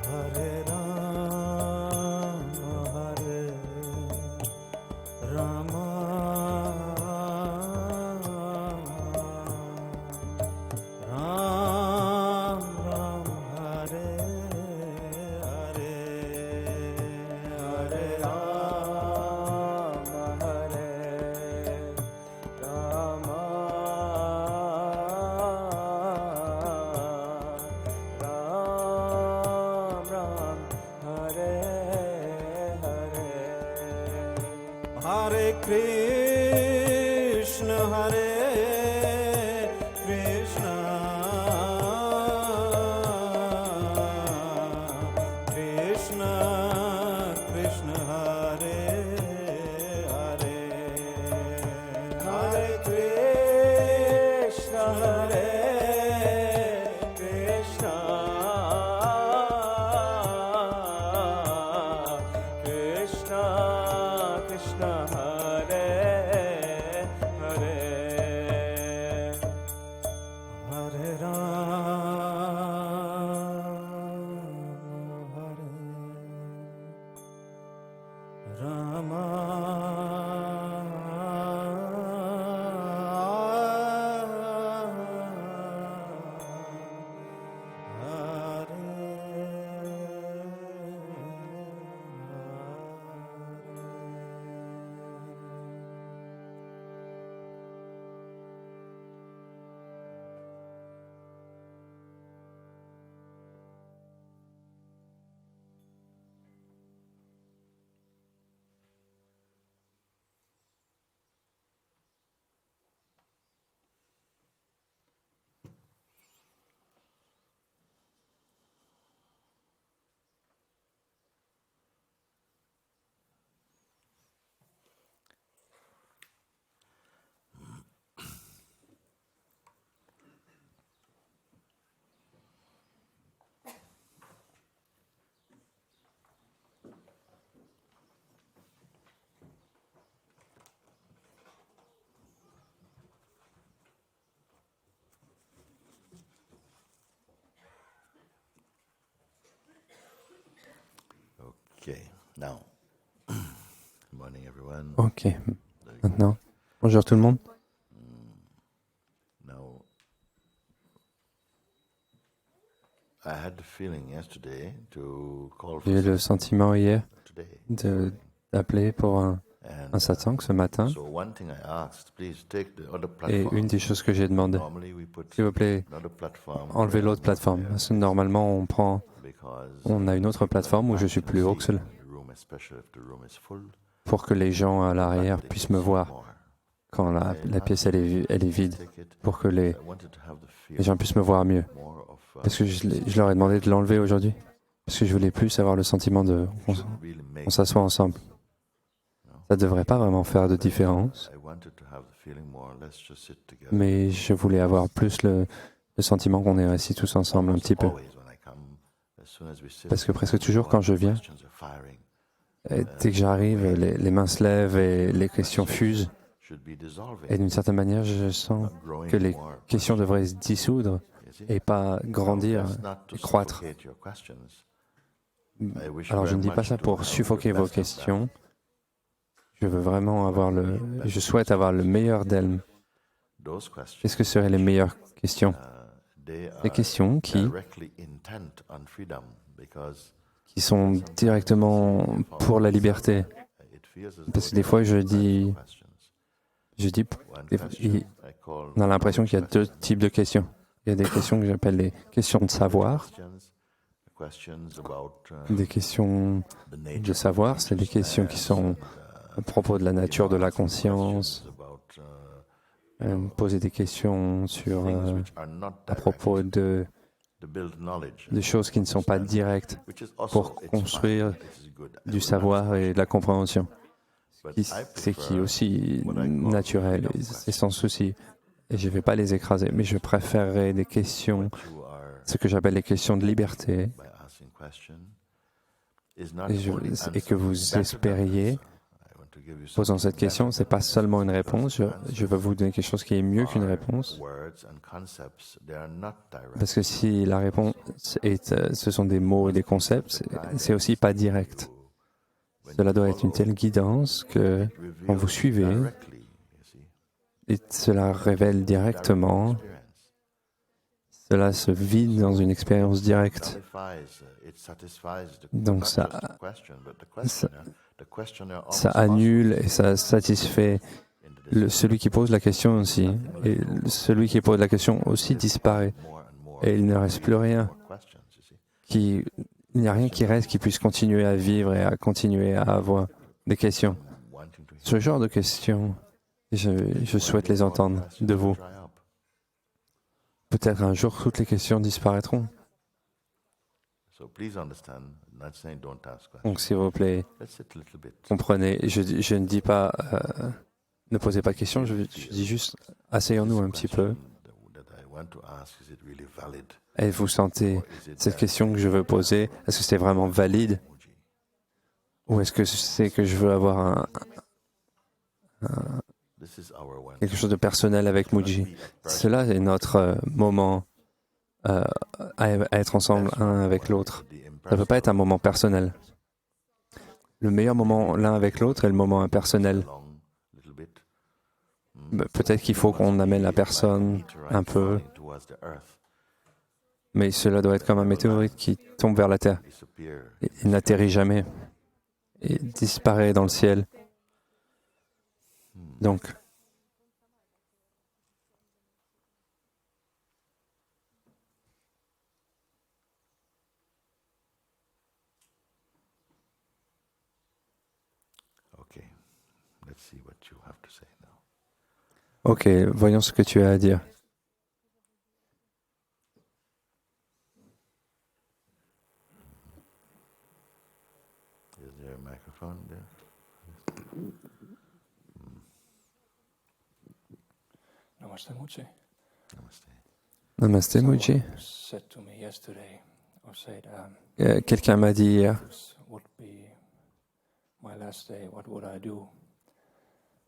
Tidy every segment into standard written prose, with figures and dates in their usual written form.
Hare Rama Ram Ram Hare Hare Hare Rama Hare Rama Ram Ram Hare Hare Hare Krishna Krishna Krishna Krishna Hare Hare Hare Krishna Krishna Krishna Krishna Hare Hare Hare Rama Okay, now, good morning everyone. Ok, maintenant, bonjour tout le monde. Now, I had the feeling yesterday to call J'ai eu for le sentiment hier today. d'appeler pour un And satsang ce matin. so one thing I asked, please take the other Et platform. une des choses que j'ai demandé, Normally we put s'il vous plaît, another platform enlevez where l'autre I'm plateforme. up Parce que normalement, because on a une autre plateforme où je suis plus haut que celle, the room, especially if the room is full, pour que les gens à l'arrière they puissent can me see voir more. quand la pièce elle est vide, Take it. pour que les I wanted to have the gens feeling puissent me voir mieux. more of Parce que je leur ai demandé de l'enlever aujourd'hui. Parce que je voulais plus avoir le sentiment qu'on shouldn't really make on s'assoit ensemble. Ça ne devrait pas vraiment faire de différence. I wanted to have the feeling more, let's just sit together. Mais je voulais avoir plus le sentiment qu'on est assis tous ensemble un petit peu. Always when I come, as soon as we sit, Parce que presque toujours quand je viens, questions are firing. dès que j'arrive, les mains se lèvent et les questions fusent. Should be dissolving, Et d'une certaine manière, je sens not growing que les more. questions devraient se dissoudre You see? et pas grandir That's not to et croître. suffocate your questions. I wish Alors je very ne dis pas much ça to pour have suffoquer the vos best of them. questions. Je veux vraiment je souhaite avoir le meilleur d'elles. Those questions, Qu'est-ce que seraient les meilleures questions? they Les are questions directly intent on freedom because qui sont directement pour la liberté. it feels as Parce que though des fois, there are two questions. One question, I call on a l'impression qu'il y a deux types de questions. Il y a des questions que j'appelle les questions de savoir. Des questions de savoir, c'est des questions qui sont à propos de la nature de la conscience. Poser des questions à propos de choses qui ne sont pas directes pour construire du savoir et de la compréhension. C'est qui est aussi naturel et sans souci. Et je ne vais pas les écraser, mais je préférerais des questions, ce que j'appelle les questions de liberté, et que vous espériez posant cette question, ce n'est pas seulement une réponse. Je veux vous donner quelque chose qui est mieux qu'une réponse. Parce que si la réponse ce sont des mots et des concepts, c'est aussi pas direct. Cela doit être une telle guidance que quand vous suivez, et cela révèle directement, cela se vide dans une expérience directe. Donc ça annule et ça satisfait celui qui pose la question aussi. Et celui qui pose la question aussi disparaît. Et il ne reste plus rien. Il n'y a rien qui reste qui puisse continuer à vivre et à continuer à avoir des questions. Ce genre de questions, je souhaite les entendre de vous. Peut-être un jour, toutes les questions disparaîtront. Donc, s'il vous plaît, comprenez, je ne dis pas, ne posez pas de questions, je dis juste, asseyons-nous un petit peu. Et vous sentez cette question que je veux poser, est-ce que c'est vraiment valide? Ou est-ce que c'est que je veux avoir quelque chose de personnel avec Mooji? Cela est notre moment à être ensemble un avec l'autre. Ça ne peut pas être un moment personnel. Le meilleur moment l'un avec l'autre est le moment impersonnel. Peut-être qu'il faut qu'on amène la personne un peu, mais cela doit être comme un météorite qui tombe vers la Terre. Il n'atterrit jamais. Il disparaît dans le ciel. Donc, ok, voyons ce que tu as à dire. Namaste, Mooji. Namaste, Mooji. Quelqu'un m'a dit hier,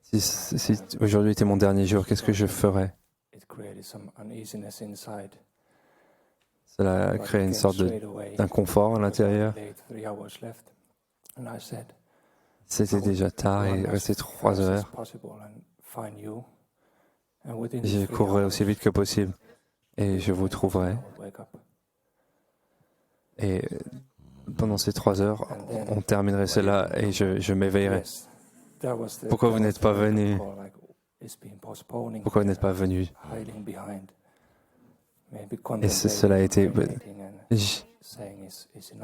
si aujourd'hui était mon dernier jour, qu'est-ce que je ferais? Cela a créé une sorte d'inconfort à l'intérieur. C'était déjà tard et il restait 3 heures. Je courrai aussi vite que possible et je vous trouverai. Et pendant ces 3 heures, on terminerait cela et je m'éveillerai. Pourquoi vous n'êtes pas venu? Pourquoi vous n'êtes pas venu? Et cela a été...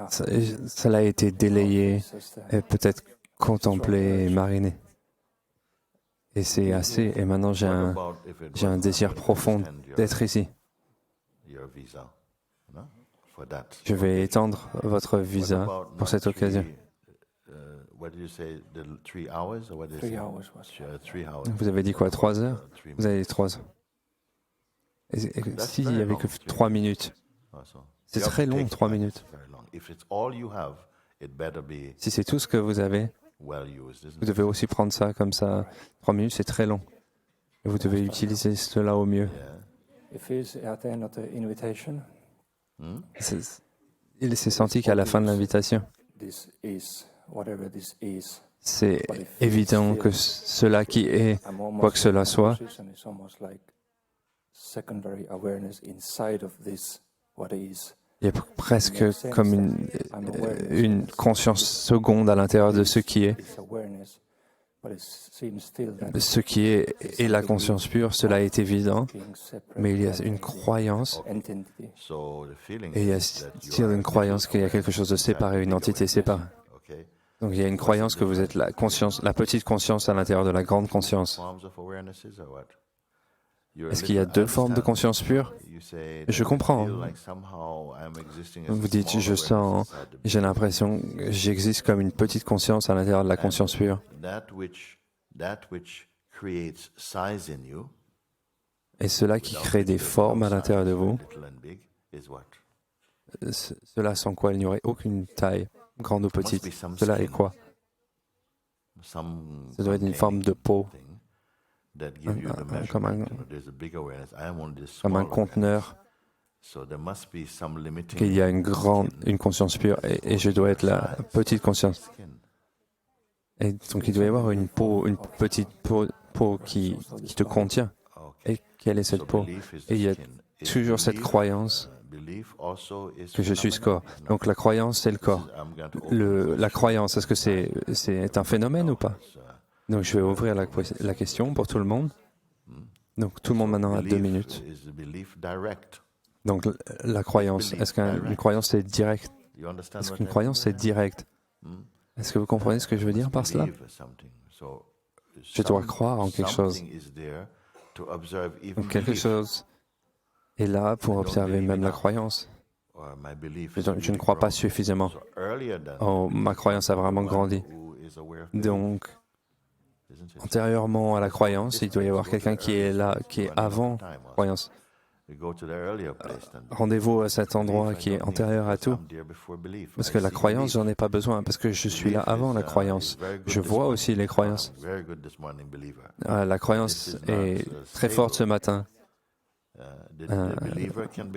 Cela a été délayé et peut-être contemplé et mariné. Et c'est assez. Et maintenant, j'ai un désir profond d'être ici. Je vais étendre votre visa pour cette occasion. Vous avez dit quoi, 3 heures? Vous avez dit 3 heures. Et s'il n'y avait que 3 minutes, c'est très long, 3 minutes. Si c'est tout ce que vous avez, vous devez aussi prendre ça comme ça. 3 minutes, c'est très long. Et vous devez utiliser cela au mieux. Il s'est senti qu'à la fin de l'invitation, c'est évident que cela qui est, quoi que cela soit, il y a presque comme une conscience seconde à l'intérieur de ce qui est. Ce qui est la conscience pure, cela est évident, mais il y a une croyance, et il y a still une croyance qu'il y a quelque chose de séparé, une entité séparée. Donc il y a une croyance que vous êtes la conscience, la petite conscience à l'intérieur de la grande conscience. Est-ce qu'il y a 2 formes de conscience pure? Je comprends. Vous dites, je sens, j'ai l'impression que j'existe comme une petite conscience à l'intérieur de la conscience pure. Et cela qui crée des formes à l'intérieur de vous, cela sans quoi il n'y aurait aucune taille, grande ou petite. Cela est quoi? Ça doit être une forme de pot, comme un conteneur, qu'il y a une conscience pure et je dois être la petite conscience. Et donc il doit y avoir une petite peau qui te contient. Et quelle est cette peau? Et il y a toujours cette croyance que je suis ce corps. Donc la croyance, c'est le corps. La croyance, est-ce que c'est un phénomène ou pas? Donc je vais ouvrir la question pour tout le monde. Donc tout le monde maintenant a 2 minutes. Donc la croyance, est-ce qu'une croyance c'est direct? Est-ce qu'une croyance c'est direct? Est-ce que vous comprenez ce que je veux dire par cela? Je dois croire en quelque chose. Donc quelque chose est là pour observer même la croyance. Je ne crois pas suffisamment. Oh, ma croyance a vraiment grandi. Donc, antérieurement à la croyance, il doit y avoir quelqu'un qui est là, qui est avant la croyance. Rendez-vous à cet endroit qui est antérieur à tout. Parce que la croyance, j'en ai pas besoin, parce que je suis là avant la croyance. Je vois aussi les croyances. La croyance est très forte ce matin.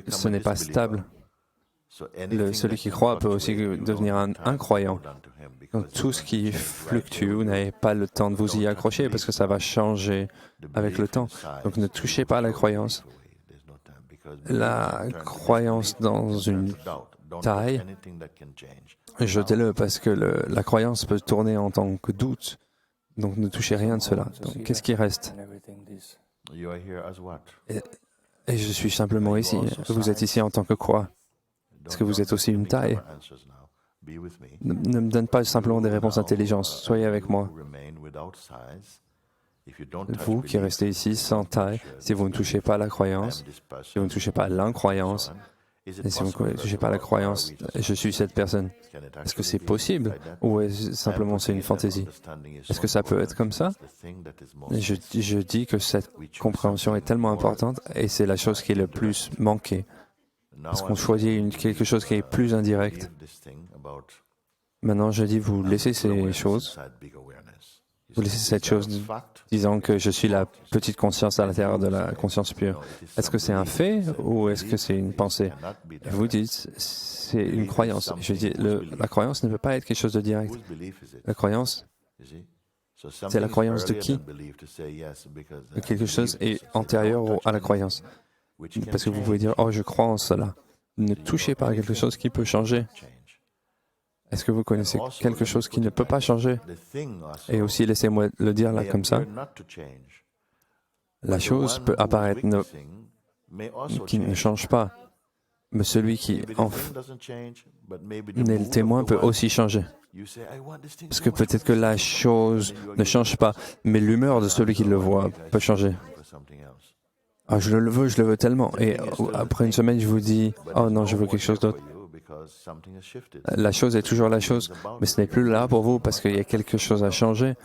Ce n'est pas stable. Celui qui croit peut aussi devenir un incroyant. Donc tout ce qui fluctue, vous n'avez pas le temps de vous y accrocher parce que ça va changer avec le temps. Donc ne touchez pas à la croyance. La croyance dans une taille, jetez-le parce que la croyance peut tourner en tant que doute. Donc ne touchez rien de cela. Donc qu'est-ce qui reste? Et je suis simplement ici. Vous êtes ici en tant que quoi? Est-ce que vous êtes aussi une taille? Ne me donne pas simplement des réponses intelligentes. Soyez avec moi. Vous qui restez ici sans taille, si vous ne touchez pas à la croyance, si vous ne touchez pas à l'incroyance, et si vous ne touchez pas à la croyance, je suis cette personne. Est-ce que c'est possible? Ou simplement c'est une fantaisie? Est-ce que ça peut être comme ça? Je dis que cette compréhension est tellement importante et c'est la chose qui est le plus manquée. Parce qu'on choisit quelque chose qui est plus indirect. Maintenant, je dis, vous laissez ces choses, vous laissez cette chose disant que je suis la petite conscience à l'intérieur de la conscience pure. Est-ce que c'est un fait ou est-ce que c'est une pensée? Vous dites, c'est une croyance. Je dis, la croyance ne peut pas être quelque chose de direct. La croyance, c'est la croyance de qui? Quelque chose est antérieur à la croyance. Parce que vous pouvez dire, oh, je crois en cela. Ne touchez pas à quelque chose qui peut changer. Est-ce que vous connaissez quelque chose qui ne peut pas changer? Et aussi, laissez-moi le dire là comme ça. La chose peut apparaître qui ne change pas. Mais celui qui est le témoin peut aussi changer. Parce que peut-être que la chose ne change pas, mais l'humeur de celui qui le voit peut changer. Ah, je le veux tellement. Et après une semaine, je vous dis, oh non, je veux quelque chose d'autre. La chose est toujours la chose, mais ce n'est plus là pour vous parce qu'il y a quelque chose à changer.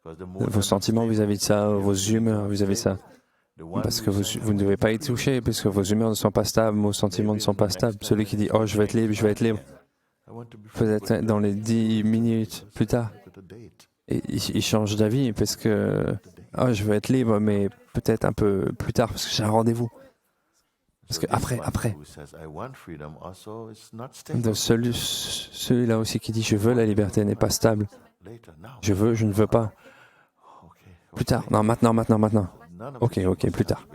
Vos sentiments vis-à-vis de ça, vos humeurs vis-à-vis de ça. Parce que vous ne devez pas y toucher, parce que vos humeurs ne sont pas stables, vos sentiments ne sont pas stables. Celui qui dit, oh, je vais être libre, je vais être libre. Peut-être dans les 10 minutes plus tard. Et il change d'avis parce que, oh, je veux être libre, mais peut-être un peu plus tard parce que j'ai un rendez-vous. Parce que après. Donc celui-là aussi qui dit je veux la liberté n'est pas stable. Je ne veux pas. Plus tard. Non, maintenant. Ok, plus tard.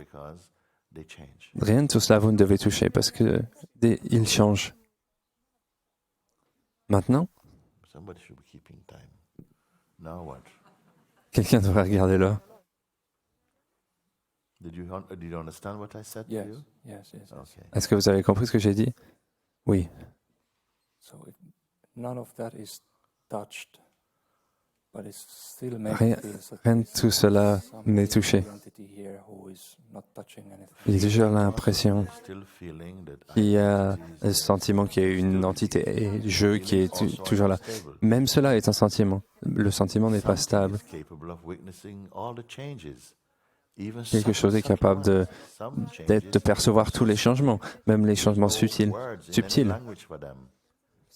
Rien de tout cela vous ne devez toucher parce que il change. Maintenant, quelqu'un devrait regarder là. Est-ce que vous avez compris ce que j'ai dit? Oui. Rien de tout cela n'est touché. Il y a toujours l'impression qu'il y a le sentiment qu'il y a une entité et je qui est toujours là. Même cela est un sentiment. Le sentiment n'est pas stable. Quelque chose est capable de percevoir tous les changements, même les changements subtils.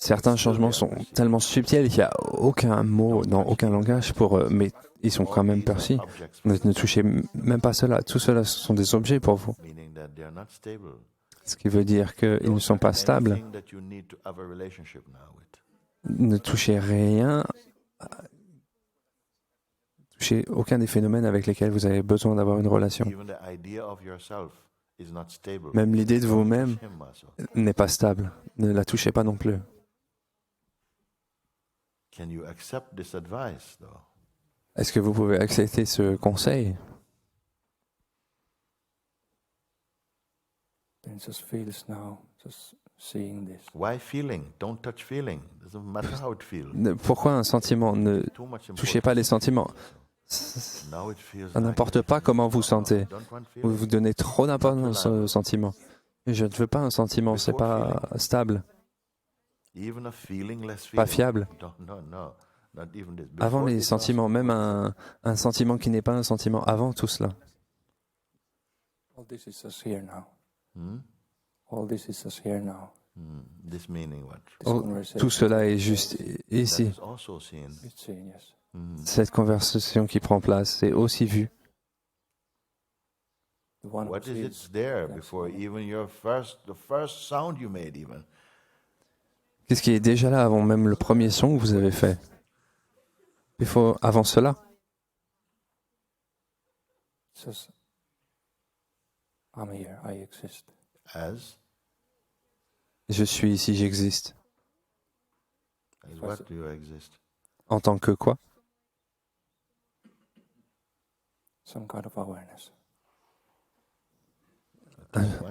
Certains changements sont tellement subtils qu'il n'y a aucun mot dans aucun langage pour eux, mais ils sont quand même perçus. Ne touchez même pas cela. Tout cela, ce sont des objets pour vous. Ce qui veut dire qu'ils ne sont pas stables. Ne touchez rien, touchez aucun des phénomènes avec lesquels vous avez besoin d'avoir une relation. Même l'idée de vous-même n'est pas stable. Ne la touchez pas non plus. Est-ce que vous pouvez accepter ce conseil? Pourquoi un sentiment? Ne touchez pas les sentiments. Ça n'importe pas comment vous sentez. Vous vous donnez trop d'importance aux sentiments. Je ne veux pas un sentiment, c'est pas stable, pas fiable. Avant les sentiments, même un sentiment qui n'est pas un sentiment, avant tout cela. Tout cela est juste ici. Cette conversation qui prend place est aussi vue. Qu'est-ce qui est déjà là avant même le premier son que vous avez fait? Avant cela. Je suis ici, j'existe. En tant que quoi?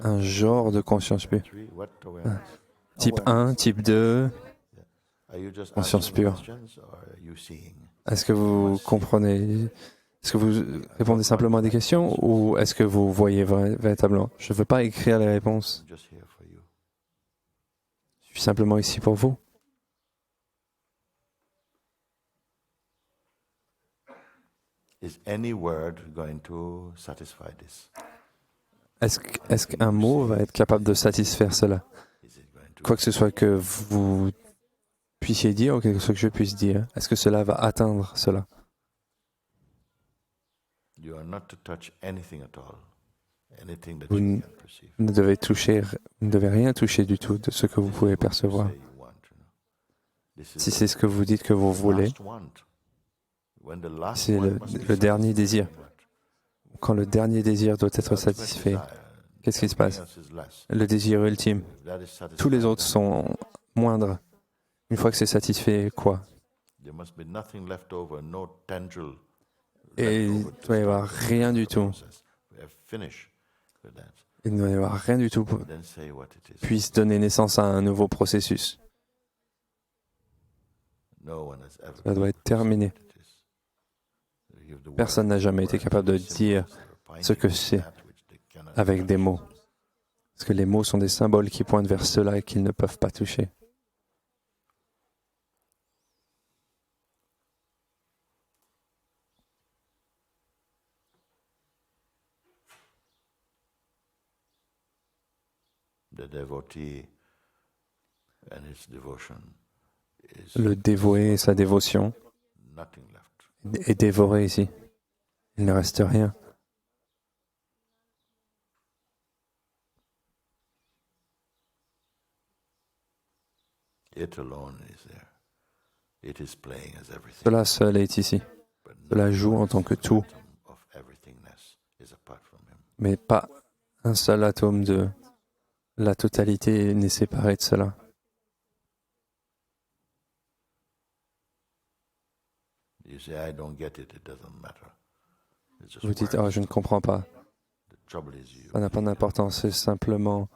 Un genre de conscience pure. Type 1, type 2, conscience pure. Est-ce que vous comprenez? Est-ce que vous répondez simplement à des questions ou est-ce que vous voyez véritablement? Je ne veux pas écrire les réponses. Je suis simplement ici pour vous. Est-ce qu'un mot va être capable de satisfaire cela? Quoi que ce soit que vous puissiez dire ou quelque chose que je puisse dire, est-ce que cela va atteindre cela? Vous ne devez rien toucher du tout de ce que vous pouvez percevoir. Si c'est ce que vous dites que vous voulez, c'est le dernier désir. Quand le dernier désir doit être satisfait, qu'est-ce qui se passe? Le désir ultime. Tous les autres sont moindres. Une fois que c'est satisfait, quoi? Et il ne doit y avoir rien du tout. Il ne doit y avoir rien du tout qui puisse donner naissance à un nouveau processus. Ça doit être terminé. Personne n'a jamais été capable de dire ce que c'est avec des mots. Parce que les mots sont des symboles qui pointent vers cela et qu'ils ne peuvent pas toucher. Le dévoué et sa dévotion est dévoré ici. Il ne reste rien. Cela seul est ici. Cela joue en tant que tout, mais pas un seul atome de la totalité n'est séparé de cela. Vous dites, je ne comprends pas. Ça n'a pas d'importance, c'est simplement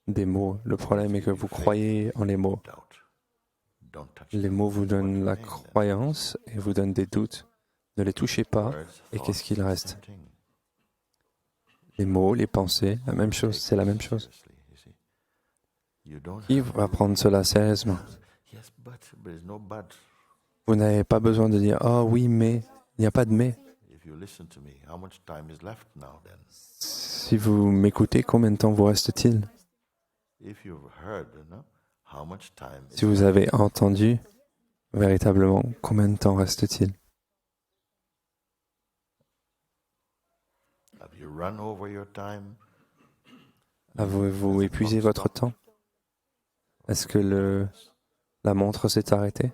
des mots. Le problème est que vous croyez en les mots. Les mots vous donnent la croyance et vous donnent des doutes. Ne les touchez pas et qu'est-ce qu'il reste? Les mots, les pensées, la même chose, c'est la même chose. Qui va prendre cela sérieusement? Vous n'avez pas besoin de dire « Oh oui, mais ». Il n'y a pas de « mais ». Si vous m'écoutez, combien de temps vous reste-t-il? Si vous avez entendu, véritablement, combien de temps reste-t-il? Avez-vous épuisé votre temps? Est-ce que la montre s'est arrêtée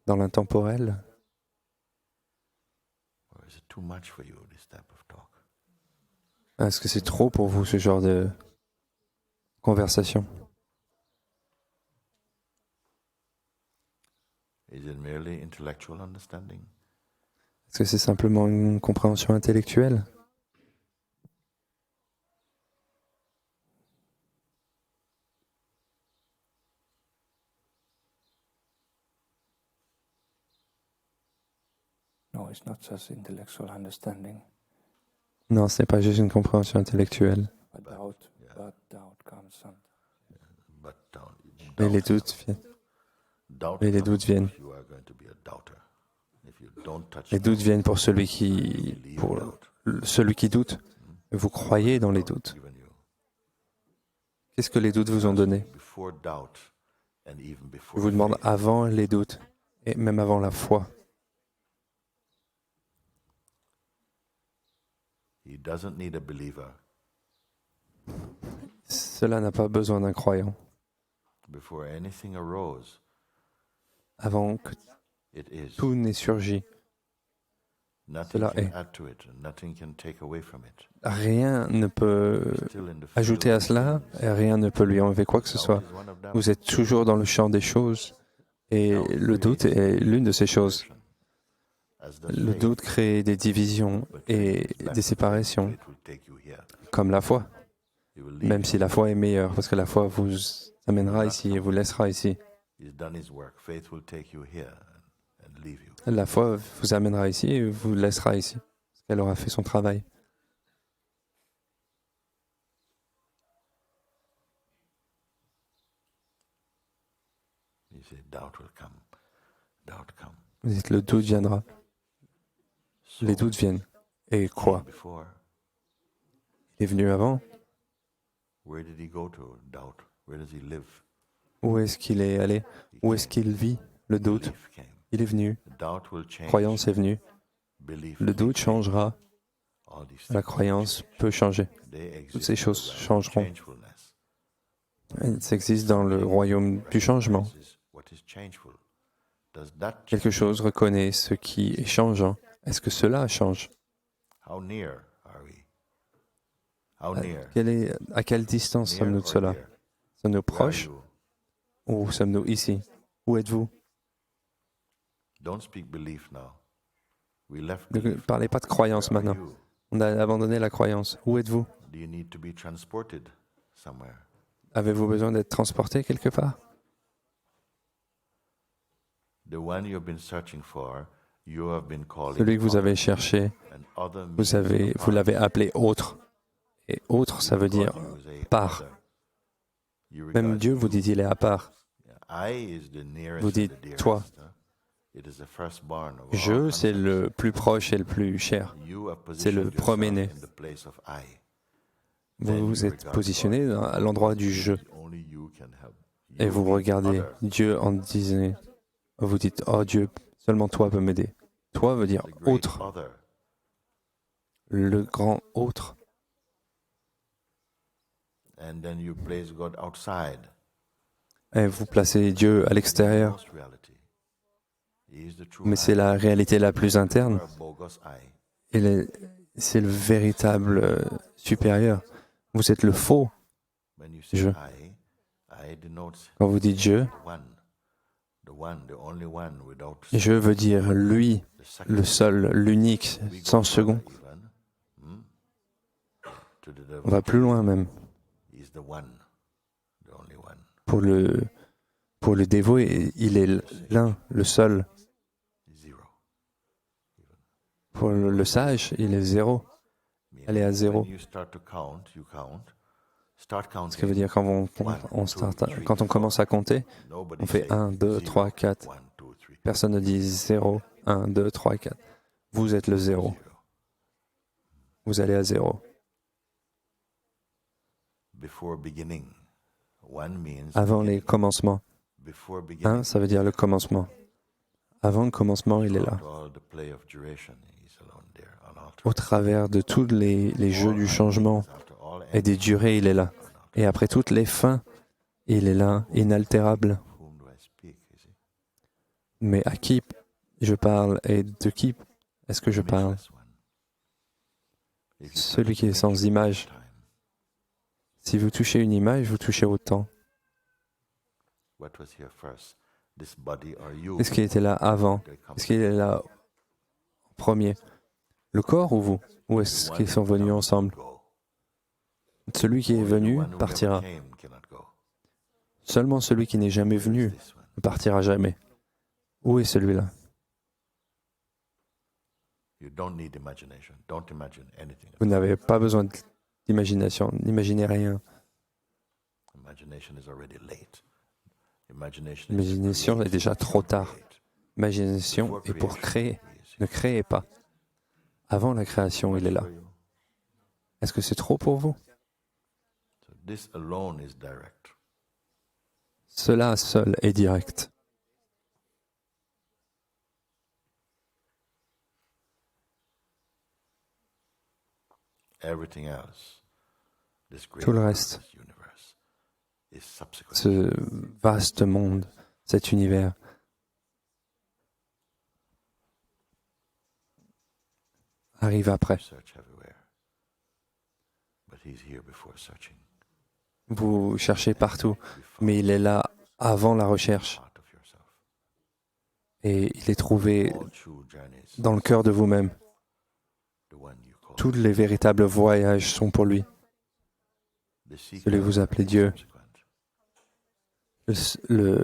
dans l'intemporel? Est-ce que c'est trop pour vous, ce genre de conversation? Est-ce que c'est simplement une compréhension intellectuelle? Non, ce n'est pas juste une compréhension intellectuelle. Mais les doutes viennent. Mais les doutes viennent. Les doutes viennent pour celui qui doute. Vous croyez dans les doutes. Qu'est-ce que les doutes vous ont donné? Je vous demande avant les doutes et même avant la foi. Cela n'a pas besoin d'un croyant. Avant que tout n'ait surgi, cela est. Rien ne peut ajouter à cela et rien ne peut lui enlever quoi que ce soit. Vous êtes toujours dans le champ des choses et le doute est l'une de ces choses. Le doute crée des divisions et des séparations, comme la foi. Même si la foi est meilleure, parce que la foi vous amènera ici et vous laissera ici. La foi vous amènera ici et vous laissera ici, parce qu'elle aura fait son travail. Vous dites, le doute viendra. Les doutes viennent. Et quoi? Il est venu avant? Où est-ce qu'il est allé? Où est-ce qu'il vit, le doute? Il est venu. La croyance est venue. Le doute changera. La croyance peut changer. Toutes ces choses changeront. Elles existent dans le royaume du changement. Quelque chose reconnaît ce qui est changeant. Est-ce que cela change? À quelle distance sommes-nous de cela? Sommes-nous proches ou sommes-nous ici? Où êtes-vous? Ne parlez pas de croyance maintenant. On a abandonné la croyance. Où êtes-vous? Avez-vous besoin d'être transporté quelque part? Celui que vous avez cherché, vous l'avez appelé autre. Et autre, ça veut dire part. Même Dieu vous dit il est à part. Vous dites toi. Je, c'est le plus proche et le plus cher. C'est le premier-né. Vous vous êtes positionné à l'endroit du je. Et vous regardez Dieu en disant, vous dites, oh Dieu, seulement toi peux m'aider. Toi veut dire autre. Le grand autre. Et vous placez Dieu à l'extérieur. Mais c'est la réalité la plus interne. Et c'est le véritable supérieur. Vous êtes le faux je. Quand vous dites je, je veux dire lui, le seul, l'unique, sans second. On va plus loin même. Pour le dévoué, il est l'un, le seul. Pour le sage, il est zéro. Elle est à zéro. Ce qui veut dire quand on commence à compter, on fait 1, 2, 3, 4. Personne ne dit 0, 1, 2, 3, 4. Vous êtes le zéro. Vous allez à zéro. avant les commencements. Un, ça veut dire le commencement. Avant le commencement, il est là. Au travers de tous les jeux du changement et des durées, il est là. Et après toutes les fins, il est là, inaltérable. Mais à qui je parle et de qui est-ce que je parle? Celui qui est sans image. Si vous touchez une image, vous touchez au temps. Qu'est-ce qui était là avant? Est-ce qu'il est là en premier? Le corps ou vous? Ou est-ce qu'ils sont venus ensemble? Celui qui est venu partira. Seulement celui qui n'est jamais venu ne partira jamais. Où est celui-là? Vous n'avez pas besoin d'imagination. N'imaginez rien. L'imagination est déjà trop tard. L'imagination est pour créer. Ne créez pas. Avant la création, il est là. Est-ce que c'est trop pour vous? Cela seul est direct. Tout le reste, ce vaste monde, cet univers, arrive après. Vous cherchez partout, mais il est là avant la recherche. Et il est trouvé dans le cœur de vous-même. Tous les véritables voyages sont pour lui. Celui que vous appelez Dieu.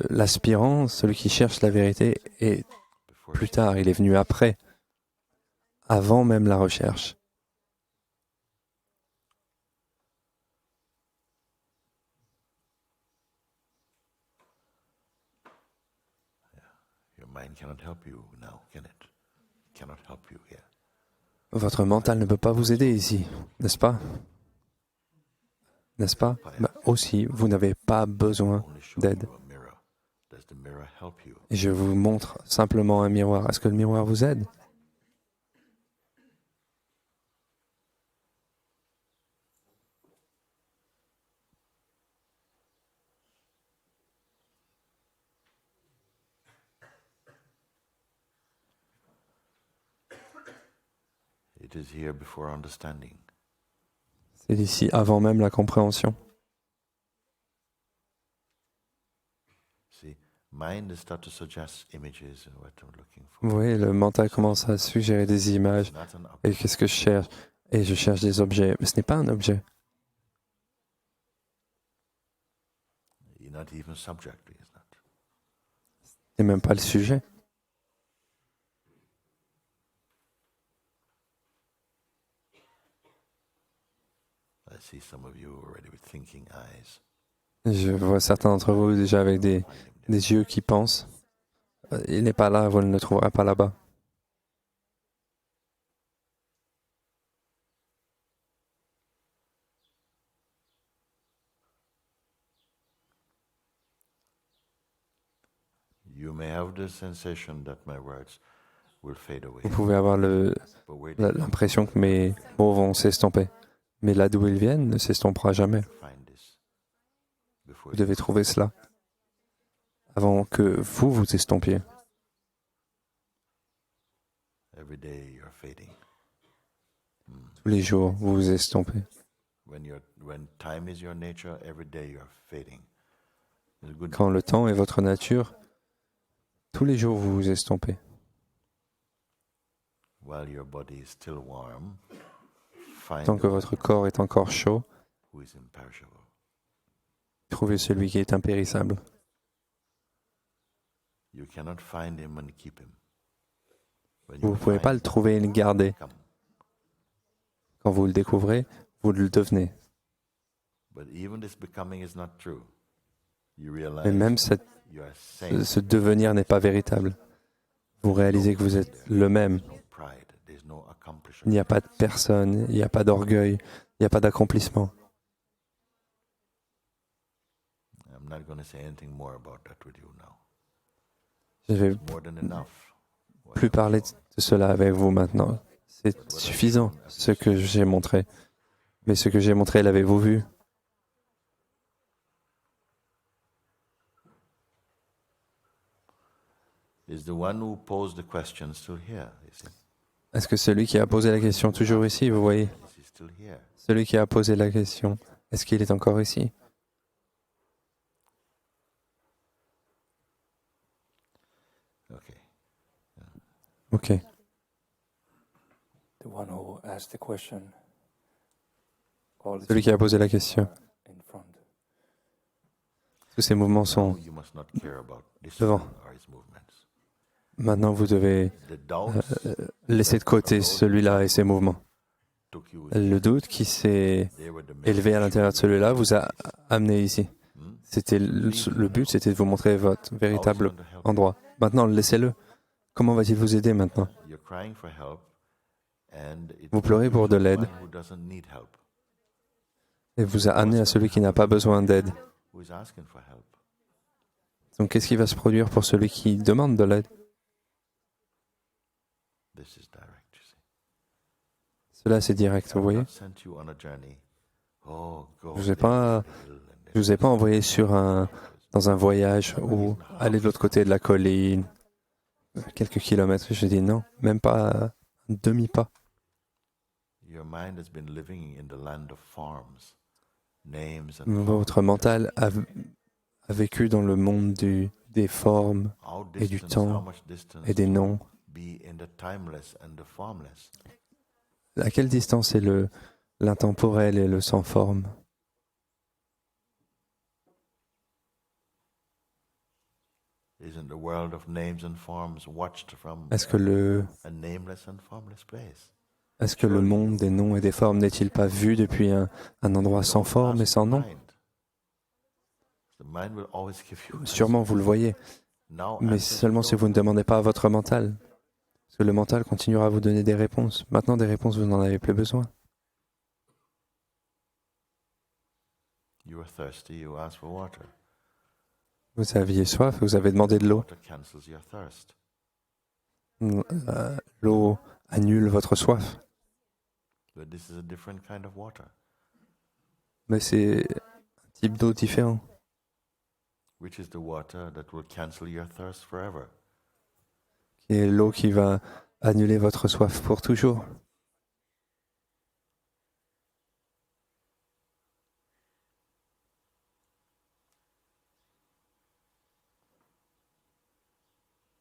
L'aspirant, celui qui cherche la vérité, est plus tard, il est venu après, avant même la recherche. Votre mental ne peut pas vous aider ici, n'est-ce pas? N'est-ce pas? Aussi, vous n'avez pas besoin d'aide. Et je vous montre simplement un miroir. Est-ce que le miroir vous aide? C'est ici avant même la compréhension. Vous voyez, le mental commence à suggérer des images. Et qu'est-ce que je cherche? Et je cherche des objets. Mais ce n'est pas un objet. Ce n'est même pas le sujet. Je vois certains d'entre vous déjà avec des yeux qui pensent. Il n'est pas là, vous ne le trouverez pas là-bas. Vous pouvez avoir l'impression que mes mots vont s'estomper. Mais là d'où ils viennent ne s'estompera jamais. Vous devez trouver cela avant que vous vous estompiez. Tous les jours, vous vous estompez. Quand le temps est votre nature, tous les jours, vous vous estompez. Tant que votre corps est encore chaud, trouvez celui qui est impérissable. Vous ne pouvez pas le trouver et le garder. Quand vous le découvrez, vous le devenez. Mais même ce devenir n'est pas véritable. Vous réalisez que vous êtes le même. Il n'y a pas de personne, il n'y a pas d'orgueil, il n'y a pas d'accomplissement. not going to say anything more about that with you now. Je vais It's more than enough. plus parler de cela avec vous maintenant. C'est suffisant, ce que j'ai montré. Mais ce que j'ai montré, l'avez-vous vu? Is the one who posed the question still here? You see? Est-ce que celui qui a posé la question toujours ici, vous voyez? Is he still here? Celui qui a posé la question, est-ce qu'il est encore ici? Okay. Ok. The one who asked the question. Celui qui a posé la question. In front. Tous ces mouvements sont Now you must not care about this devant. one or his movements. Maintenant, vous devez The doubts laisser de côté celui-là et ses mouvements. took you Le doute qui s'est they were the élevé à l'intérieur de celui-là vous a amené ici. C'était le but, c'était de vous montrer votre véritable endroit. Maintenant, laissez-le. Comment va-t-il vous aider maintenant? You're crying for help and it Vous pleurez pour de l'aide one who doesn't need help, et vous a amené à celui qui n'a pas besoin d'aide. who is asking for help. Donc, qu'est-ce qui va se produire pour celui qui demande de l'aide? This is direct, you see. Cela, c'est direct, vous voyez? I've not sent you on a journey. Oh, go Je vous ai there, pas, hill, and je vous ai pas envoyé dans un voyage ou aller de l'autre côté de la colline, quelques kilomètres. Je dis non, même pas un demi-pas. your mind has been living in the land of forms, names and Votre mental a vécu dans le monde des formes how et du distance, how temps much distance et des noms. be in the timeless and the formless. À quelle distance est l'intemporel et le sans forme? Isn't the world of names and forms watched from Est-ce que le a nameless and formless place? monde des noms et des formes n'est-il pas vu depuis un endroit sans forme et sans nom? The mind will always give you Sûrement vous le voyez, now mais answers seulement you si vous ne demandez pas à votre mental. Parce que le mental continuera à vous donner des réponses. Maintenant, des réponses, vous n'en avez plus besoin. You were thirsty, you asked for water. Vous aviez soif, vous avez demandé de l'eau. Water cancels your thirst. L'eau annule votre soif. But this is a different kind of water, Mais c'est un type d'eau différent. which is the water that will cancel your thirst forever. Qui est l'eau qui va annuler votre soif pour toujours.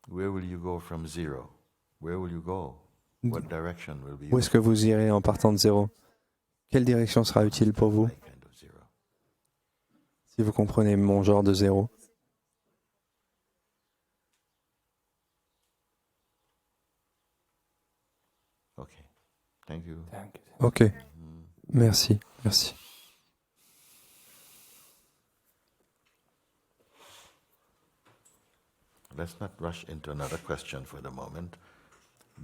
Where will you go from zero? Where will you go? What direction will be Où est-ce que vous irez en partant de zéro? Quelle direction sera utile pour vous? my kind of zero? Si vous comprenez mon genre de zéro. Okay. Thank you. Thank you. Ok. Merci. Merci. Let's not rush into another question for the moment.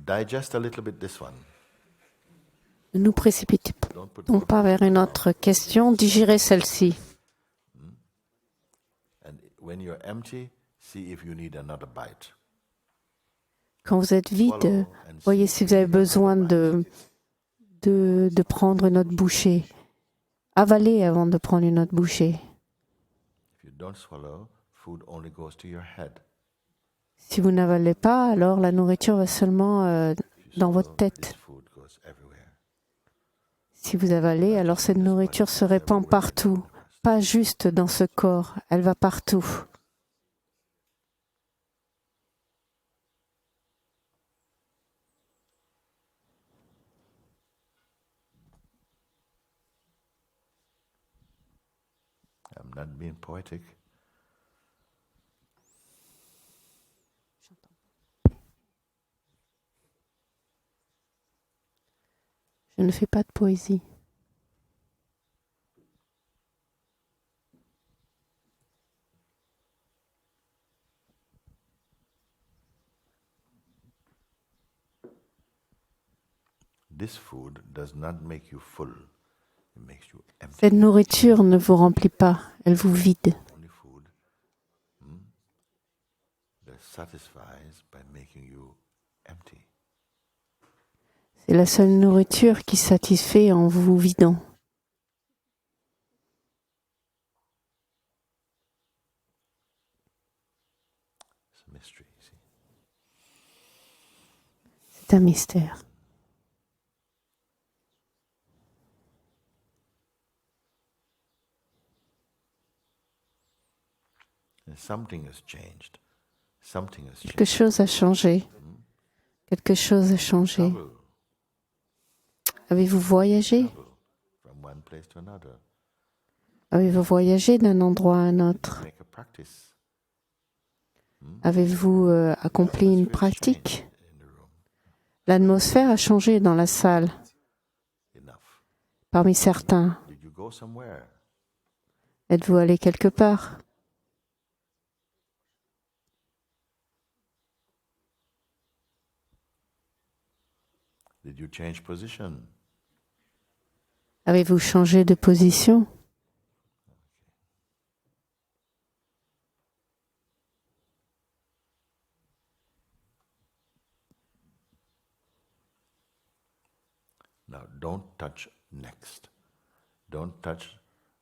Digest a little bit this one. Ne nous précipitons Don't put donc pas vers une autre question, digérez celle-ci. and when you're empty, see if you need another bite. Quand vous êtes vide, voyez si vous avez besoin de prendre une autre bouchée. Avalez avant de prendre une autre bouchée. If you don't swallow, food only goes to your head. Si vous n'avalez pas, alors la nourriture va seulement If you dans votre swallow, tête. this food goes everywhere. Si vous avalez, alors cette nourriture se répand partout, pas juste dans ce corps, elle va partout. I'm not being poetic. Je ne fais pas de poésie. This food does not make you full. It makes you empty. Cette nourriture ne vous remplit pas, elle vous vide. Only food C'est la seule nourriture qui satisfait en vous vidant. C'est un mystère. Quelque chose a changé. Quelque chose a changé. Avez-vous voyagé? Avez-vous voyagé d'un endroit à un autre? Avez-vous accompli une pratique? L'atmosphère a changé dans la salle. Parmi certains, êtes-vous allé quelque part? Avez-vous changé de position?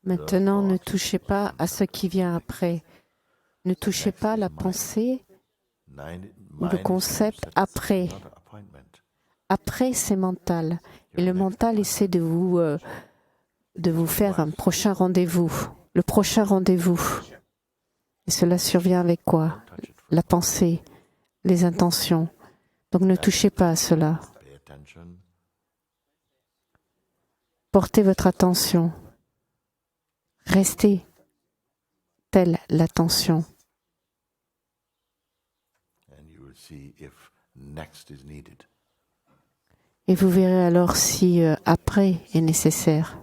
Maintenant, ne touchez pas à ce qui vient après. Ne touchez pas la pensée ou le concept après. Après, c'est mental. Et le mental essaie de vous faire un prochain rendez-vous. Le prochain rendez-vous. Et cela survient avec quoi? La pensée, les intentions. Donc ne touchez pas à cela. Portez votre attention. Restez telle l'attention. Et vous verrez alors si après est nécessaire.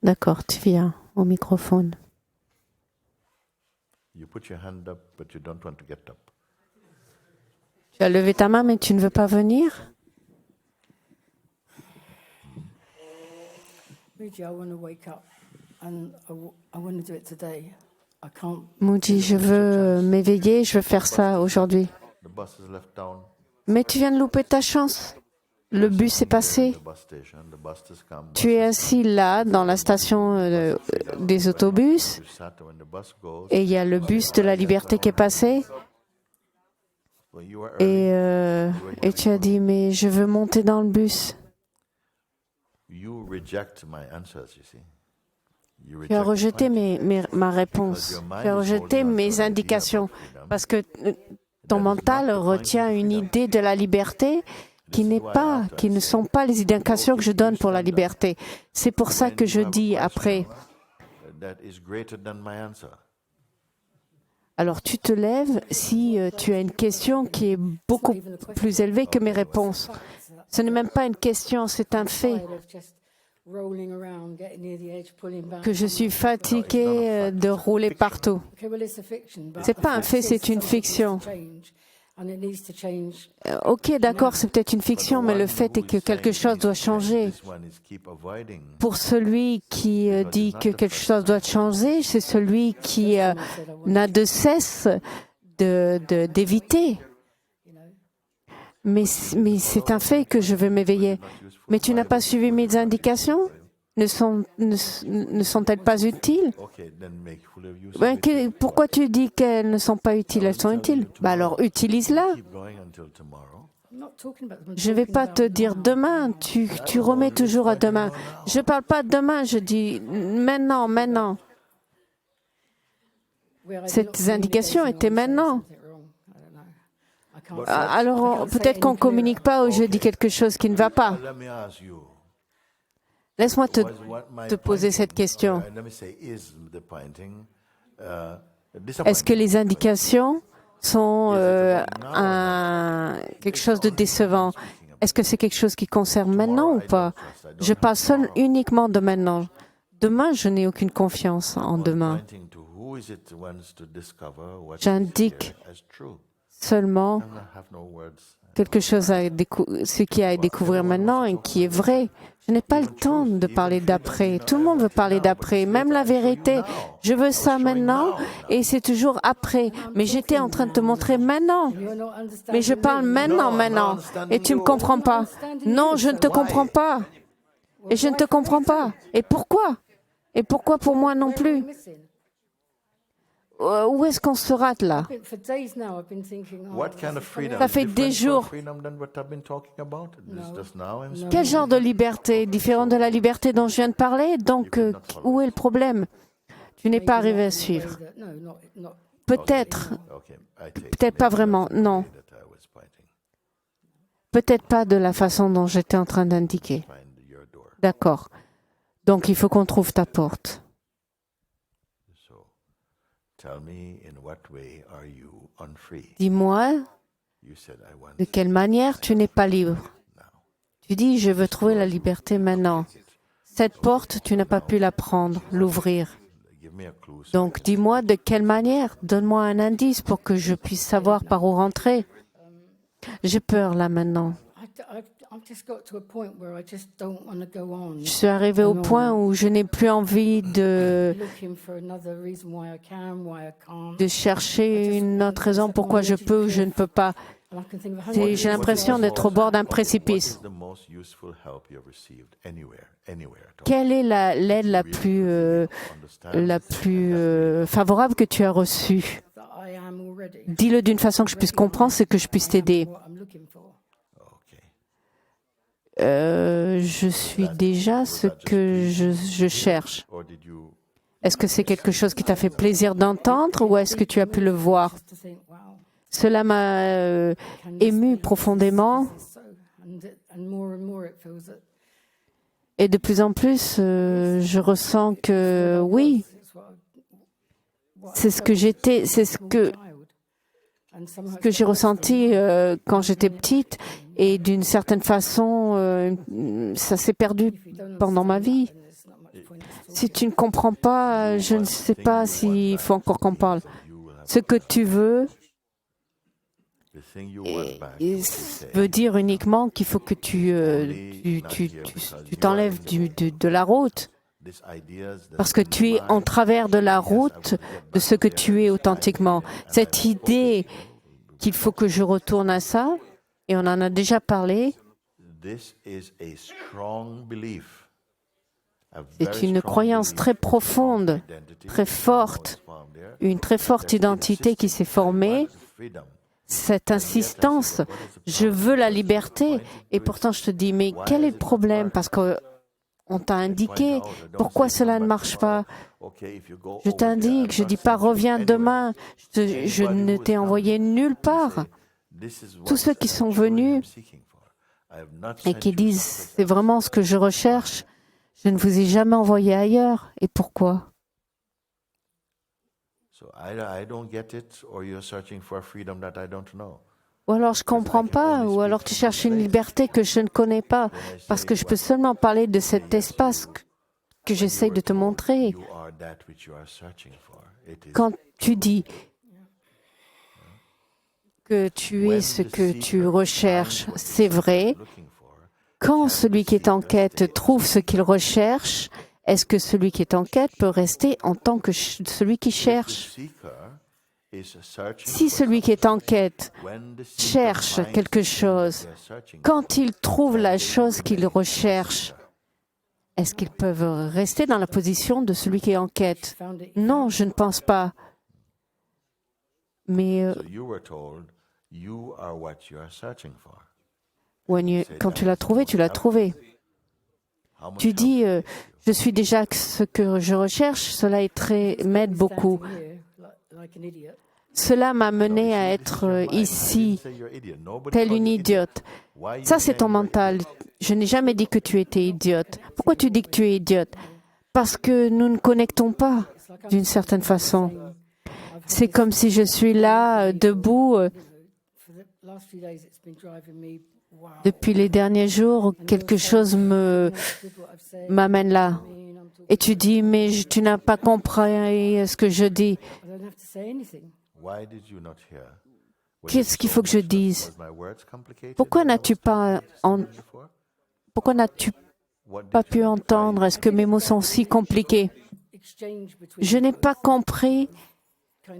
D'accord, tu viens au microphone. Tu as levé ta main, mais tu ne veux pas venir? Moody, je veux m'éveiller, je veux faire ça aujourd'hui. Mais tu viens de louper ta chance. Le bus est passé. Tu es assis là, dans la station des autobus, et il y a le bus de la liberté qui est passé. Et tu as dit, mais je veux monter dans le bus. Tu as rejeté ma réponse. Tu as rejeté mes indications. Parce que ton mental retient une idée de la liberté qui ne sont pas les indications que je donne pour la liberté. C'est pour ça que je dis après. Alors tu te lèves si tu as une question qui est beaucoup plus élevée que mes réponses. Ce n'est même pas une question, c'est un fait. Que je suis fatiguée de rouler partout. Ce n'est pas un fait, c'est une fiction. Ok, d'accord, c'est peut-être une fiction, mais le fait est que quelque chose doit changer. Pour celui qui dit que quelque chose doit changer, c'est celui qui n'a de cesse d'éviter. Mais c'est un fait que je veux m'éveiller. Mais tu n'as pas suivi mes indications? Ne sont-elles pas utiles? Pourquoi tu dis qu'elles ne sont pas utiles? Elles sont utiles. Alors utilise-la. Je ne vais pas te dire demain. Tu remets toujours à demain. Je ne parle pas de demain, je dis maintenant. Ces indications étaient maintenant. Alors peut-être qu'on ne communique pas ou je dis quelque chose qui ne va pas. Laisse-moi te poser cette question. Est-ce que les indications sont quelque chose de décevant? Est-ce que c'est quelque chose qui concerne maintenant ou pas? Je parle uniquement de maintenant. Demain, je n'ai aucune confiance en demain. J'indique seulement quelque chose ce qui a à découvrir maintenant et qui est vrai. Je n'ai pas le temps de parler d'après. Tout le monde veut parler d'après, même la vérité. Je veux ça maintenant et c'est toujours après. Mais j'étais en train de te montrer maintenant. Mais je parle maintenant. Et tu ne me comprends pas. Non, je ne te comprends pas. Et je ne te comprends pas. Et pourquoi? Et pourquoi pour moi non plus? Où est-ce qu'on se rate là? Ça fait des jours. Quel genre de liberté? Différent de la liberté dont je viens de parler? Donc, où est le problème? Tu n'es pas arrivé à suivre. Peut-être pas vraiment, non. Peut-être pas de la façon dont j'étais en train d'indiquer. D'accord. Donc, il faut qu'on trouve ta porte. Dis-moi, de quelle manière tu n'es pas libre? Tu dis, je veux trouver la liberté maintenant. Cette porte, tu n'as pas pu la prendre, l'ouvrir. Donc, dis-moi de quelle manière. Donne-moi un indice pour que je puisse savoir par où rentrer. J'ai peur là maintenant. Je suis arrivée au point où je n'ai plus envie de chercher une autre raison pourquoi je peux ou je ne peux pas. J'ai l'impression d'être au bord d'un précipice. Quelle est l'aide la plus favorable que tu as reçue? Dis-le d'une façon que je puisse comprendre, c'est que je puisse t'aider. Je suis déjà ce que je cherche. Est-ce que c'est quelque chose qui t'a fait plaisir d'entendre ou est-ce que tu as pu le voir? Cela m'a ému profondément et de plus en plus, je ressens que oui, c'est ce que j'étais, c'est ce que j'ai ressenti quand j'étais petite et d'une certaine façon, ça s'est perdu pendant ma vie. Si tu ne comprends pas, je ne sais pas s'il faut encore qu'on parle. Ce que tu veux veut dire uniquement qu'il faut que tu t'enlèves de la route. Parce que tu es en travers de la route de ce que tu es authentiquement. Cette idée qu'il faut que je retourne à ça, et on en a déjà parlé, c'est une croyance très profonde, très forte, une très forte identité qui s'est formée. Cette insistance, je veux la liberté, et pourtant je te dis, mais quel est le problème? Parce qu'on t'a indiqué pourquoi cela ne marche pas. Je t'indique, je ne dis pas reviens demain, je ne t'ai envoyé nulle part. Tous ceux qui sont venus et qui disent c'est vraiment ce que je recherche, je ne vous ai jamais envoyé ailleurs. Et pourquoi? Ou alors je ne comprends pas, ou alors tu cherches une liberté que je ne connais pas, parce que je peux seulement parler de cet espace que j'essaye de te montrer. Quand tu dis que tu es ce que tu recherches, c'est vrai. Quand celui qui est en quête trouve ce qu'il recherche, est-ce que celui qui est en quête peut rester en tant que celui qui cherche? Si celui qui est en quête cherche quelque chose, quand il trouve la chose qu'il recherche, est-ce qu'ils peuvent rester dans la position de celui qui est en quête? Non, je ne pense pas. Mais quand tu l'as trouvé, tu l'as trouvé. Tu dis, je suis déjà ce que je recherche, cela m'aide beaucoup. Cela m'a mené à être ici, telle une idiote. Ça, c'est ton mental. Je n'ai jamais dit que tu étais idiote. Pourquoi tu dis que tu es idiote? Parce que nous ne connectons pas, d'une certaine façon. C'est comme si je suis là, debout. Depuis les derniers jours, quelque chose m'amène là. Et tu dis, mais tu n'as pas compris ce que je dis. Qu'est-ce qu'il faut que je dise? Pourquoi n'as-tu pas pu entendre? Est-ce que mes mots sont si compliqués? Je n'ai pas compris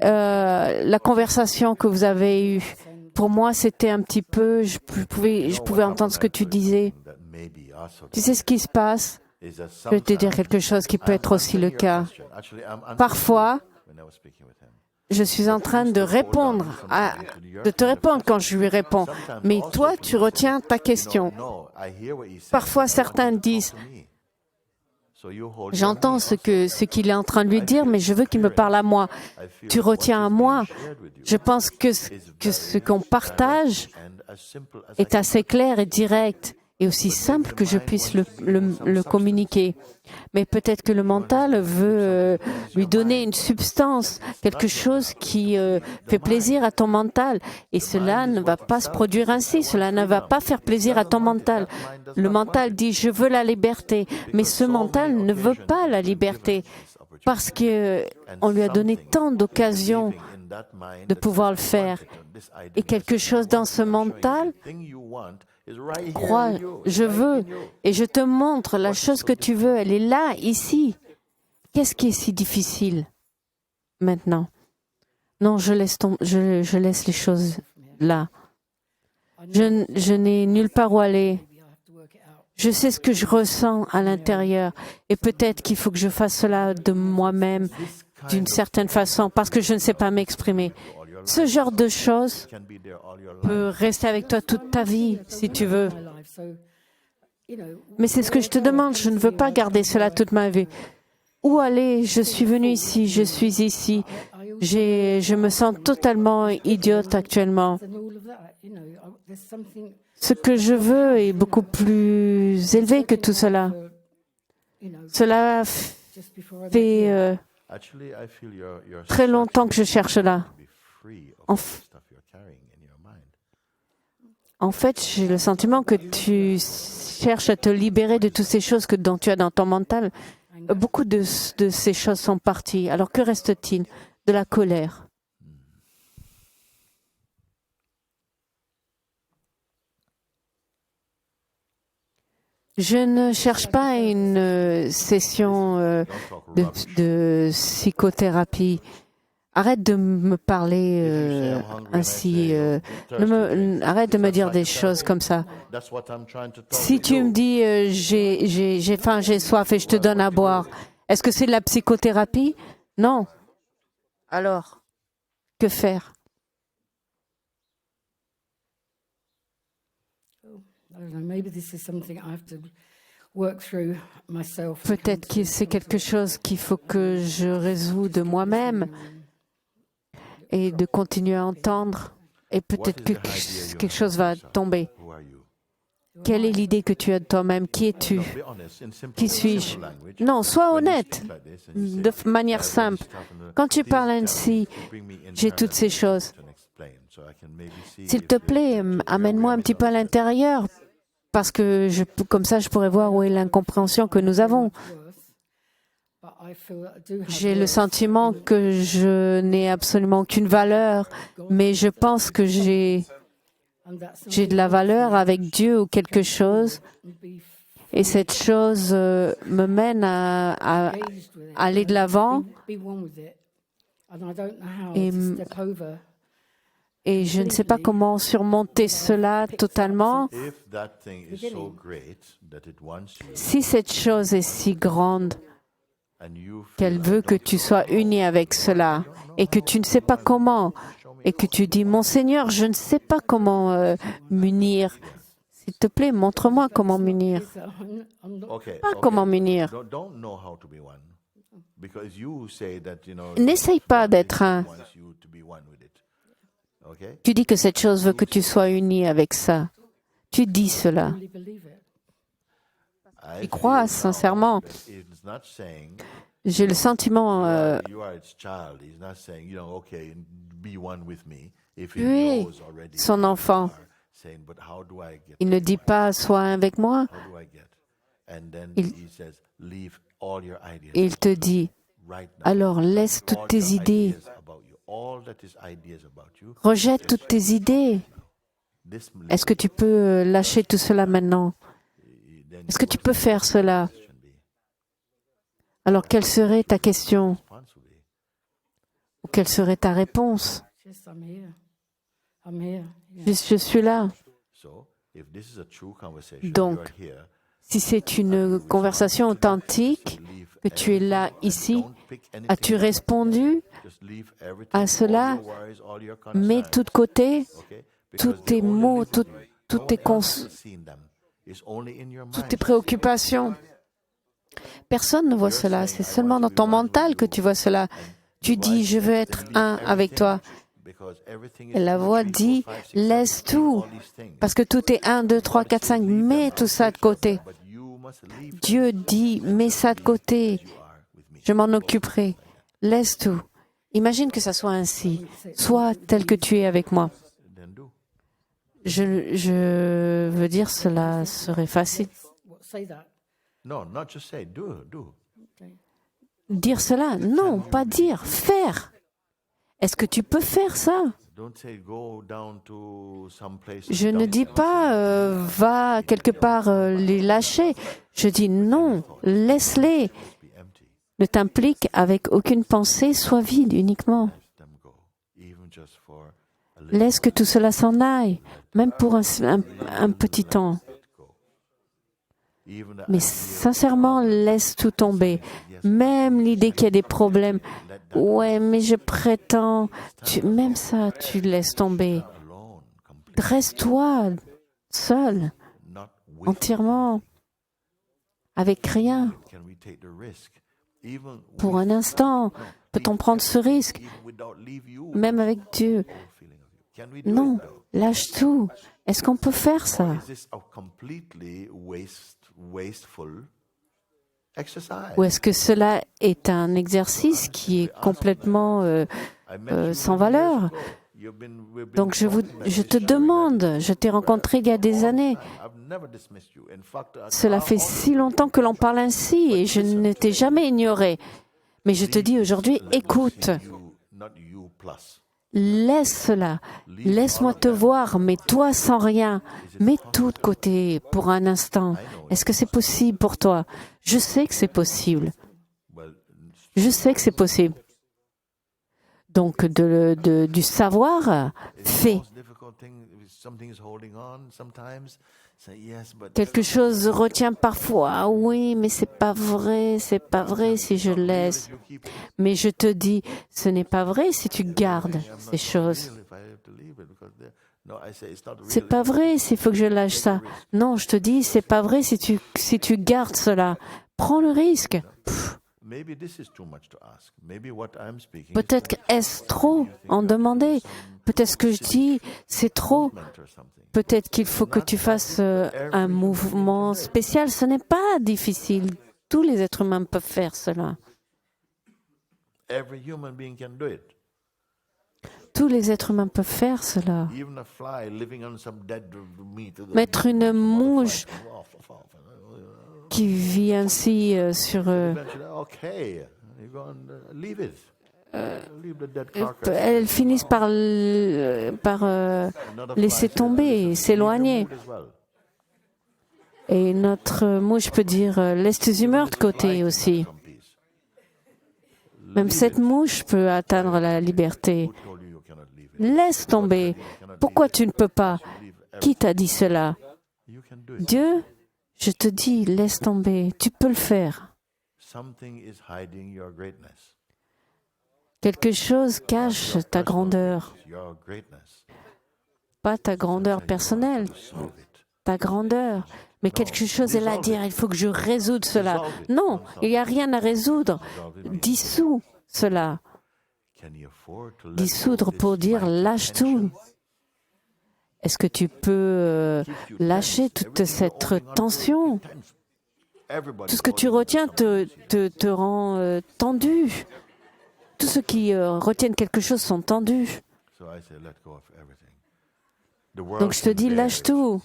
la conversation que vous avez eue. Pour moi, c'était un petit peu, je pouvais entendre ce que tu disais. Tu sais ce qui se passe? Je vais te dire quelque chose qui peut être aussi le cas. Parfois, je suis en train de te répondre quand je lui réponds. Mais toi, tu retiens ta question. Parfois, certains disent, j'entends ce qu'il est en train de lui dire, mais je veux qu'il me parle à moi. Tu retiens à moi. Je pense que ce qu'on partage est assez clair et direct et aussi simple que je puisse le communiquer. Mais peut-être que le mental veut lui donner une substance, quelque chose qui fait plaisir à ton mental. Et cela ne va pas se produire ainsi, cela ne va pas faire plaisir à ton mental. Le mental dit « je veux la liberté », mais ce mental ne veut pas la liberté parce qu'on lui a donné tant d'occasions de pouvoir le faire. Et quelque chose dans ce mental crois, je veux, et je te montre la chose que tu veux, elle est là, ici. Qu'est-ce qui est si difficile maintenant? Non, je laisse les choses là. Je n'ai nulle part où aller. Je sais ce que je ressens à l'intérieur, et peut-être qu'il faut que je fasse cela de moi-même, d'une certaine façon, parce que je ne sais pas m'exprimer. Ce genre de choses peut rester avec toi toute ta vie, si tu veux. Mais c'est ce que je te demande, je ne veux pas garder cela toute ma vie. Où aller? Je suis venue ici, je suis ici. Je me sens totalement idiote actuellement. Ce que je veux est beaucoup plus élevé que tout cela. Cela fait très longtemps que je cherche cela. En fait, j'ai le sentiment que tu cherches à te libérer de toutes ces choses dont tu as dans ton mental. Beaucoup de ces choses sont parties. Alors que reste-t-il? De la colère. Je ne cherche pas une session de psychothérapie. Arrête de me parler ainsi. Arrête de me dire des choses comme ça. Si tu me dis j'ai faim, j'ai soif et je te donne à boire, est-ce que c'est de la psychothérapie? Non. Alors, que faire? Peut-être que c'est quelque chose qu'il faut que je résous de moi-même et de continuer à entendre, et peut-être que quelque chose va tomber. Quelle est l'idée que tu as de toi-même? Qui es-tu? Qui suis-je? Non, sois honnête, de manière simple. Quand tu parles ainsi, j'ai toutes ces choses. S'il te plaît, amène-moi un petit peu à l'intérieur, parce que comme ça, je pourrais voir où est l'incompréhension que nous avons. J'ai le sentiment que je n'ai absolument aucune valeur, mais je pense que j'ai de la valeur avec Dieu ou quelque chose, et cette chose me mène à aller de l'avant, et je ne sais pas comment surmonter cela totalement. Si cette chose est si grande qu'elle veut que tu sois uni avec cela et que tu ne sais pas comment et que tu dis « Mon Seigneur, je ne sais pas comment m'unir. S'il te plaît, montre-moi comment m'unir. » Pas comment m'unir. N'essaye pas d'être un. Tu dis que cette chose veut que tu sois uni avec ça. Tu dis cela. Tu crois sincèrement. J'ai le sentiment tu es son enfant. Il ne dit pas « sois avec moi ». il te dit, alors laisse toutes tes idées, rejette toutes tes idées. Est-ce que tu peux lâcher tout cela maintenant? Est-ce que tu peux faire cela? Alors, quelle serait ta question? Ou quelle serait ta réponse? Je suis là. Donc, si c'est une conversation authentique, que tu es là, ici, as-tu répondu à cela? Mets tout de côté, tous tes mots, toutes tes préoccupations. Personne ne voit cela, c'est seulement dans ton mental que tu vois cela. Tu dis, je veux être un avec toi. Et la voix dit, laisse tout, parce que tout est 1, 2, 3, 4, 5, mets tout ça de côté. Dieu dit, mets ça de côté, je m'en occuperai, laisse tout. Imagine que ça soit ainsi, sois tel que tu es avec moi. Je veux dire, cela serait facile. Dire cela, non, pas dire, faire. Est-ce que tu peux faire ça? Je ne dis pas va quelque part les lâcher. Je dis non, laisse-les. Ne t'implique avec aucune pensée, sois vide uniquement. Laisse que tout cela s'en aille, même pour un petit temps. Mais sincèrement, laisse tout tomber. Même l'idée qu'il y a des problèmes. Ouais, mais je prétends. Même ça, tu laisses tomber. Reste-toi seul, entièrement, avec rien. Pour un instant, peut-on prendre ce risque, même avec Dieu? Non, lâche tout. Est-ce qu'on peut faire ça? Ou est-ce que cela est un exercice qui est complètement sans valeur? Donc je te demande, je t'ai rencontré il y a des années. Cela fait si longtemps que l'on parle ainsi et je ne t'ai jamais ignoré. Mais je te dis aujourd'hui, écoute, laisse cela, laisse-moi te voir, mais toi sans rien, mets tout de côté pour un instant. Est-ce que c'est possible pour toi? Je sais que c'est possible. Je sais que c'est possible. Donc du savoir, fais. Quelque chose retient parfois, oui, mais c'est pas vrai si je laisse. Mais je te dis, ce n'est pas vrai si tu gardes ces choses. C'est pas vrai s'il faut que je lâche ça. Non, je te dis, c'est pas vrai si tu gardes cela. Prends le risque. Peut-être est-ce trop en demander. Peut-être ce que je dis, c'est trop. Peut-être qu'il faut que tu fasses un mouvement spécial. Ce n'est pas difficile. Tous les êtres humains peuvent faire cela. Tous les êtres humains peuvent faire cela. Mettre une mouche qui vit ainsi sur... elles finissent par laisser tomber, s'éloigner. Et notre mouche peut dire, laisse tes humeurs de côté aussi. Même cette mouche peut atteindre la liberté. Laisse tomber. Pourquoi tu ne peux pas? Qui t'a dit cela? Dieu? Je te dis, laisse tomber. Tu peux le faire. Quelque chose cache ta grandeur. Pas ta grandeur personnelle, ta grandeur. Mais quelque chose est là à dire, il faut que je résoudre cela. Non, il n'y a rien à résoudre. Dissous cela. Dissoudre pour dire lâche tout. Est-ce que tu peux lâcher toute cette tension? Tout ce que tu retiens te rend tendu. Tous ceux qui retiennent quelque chose sont tendus. Donc je te dis, lâche tout.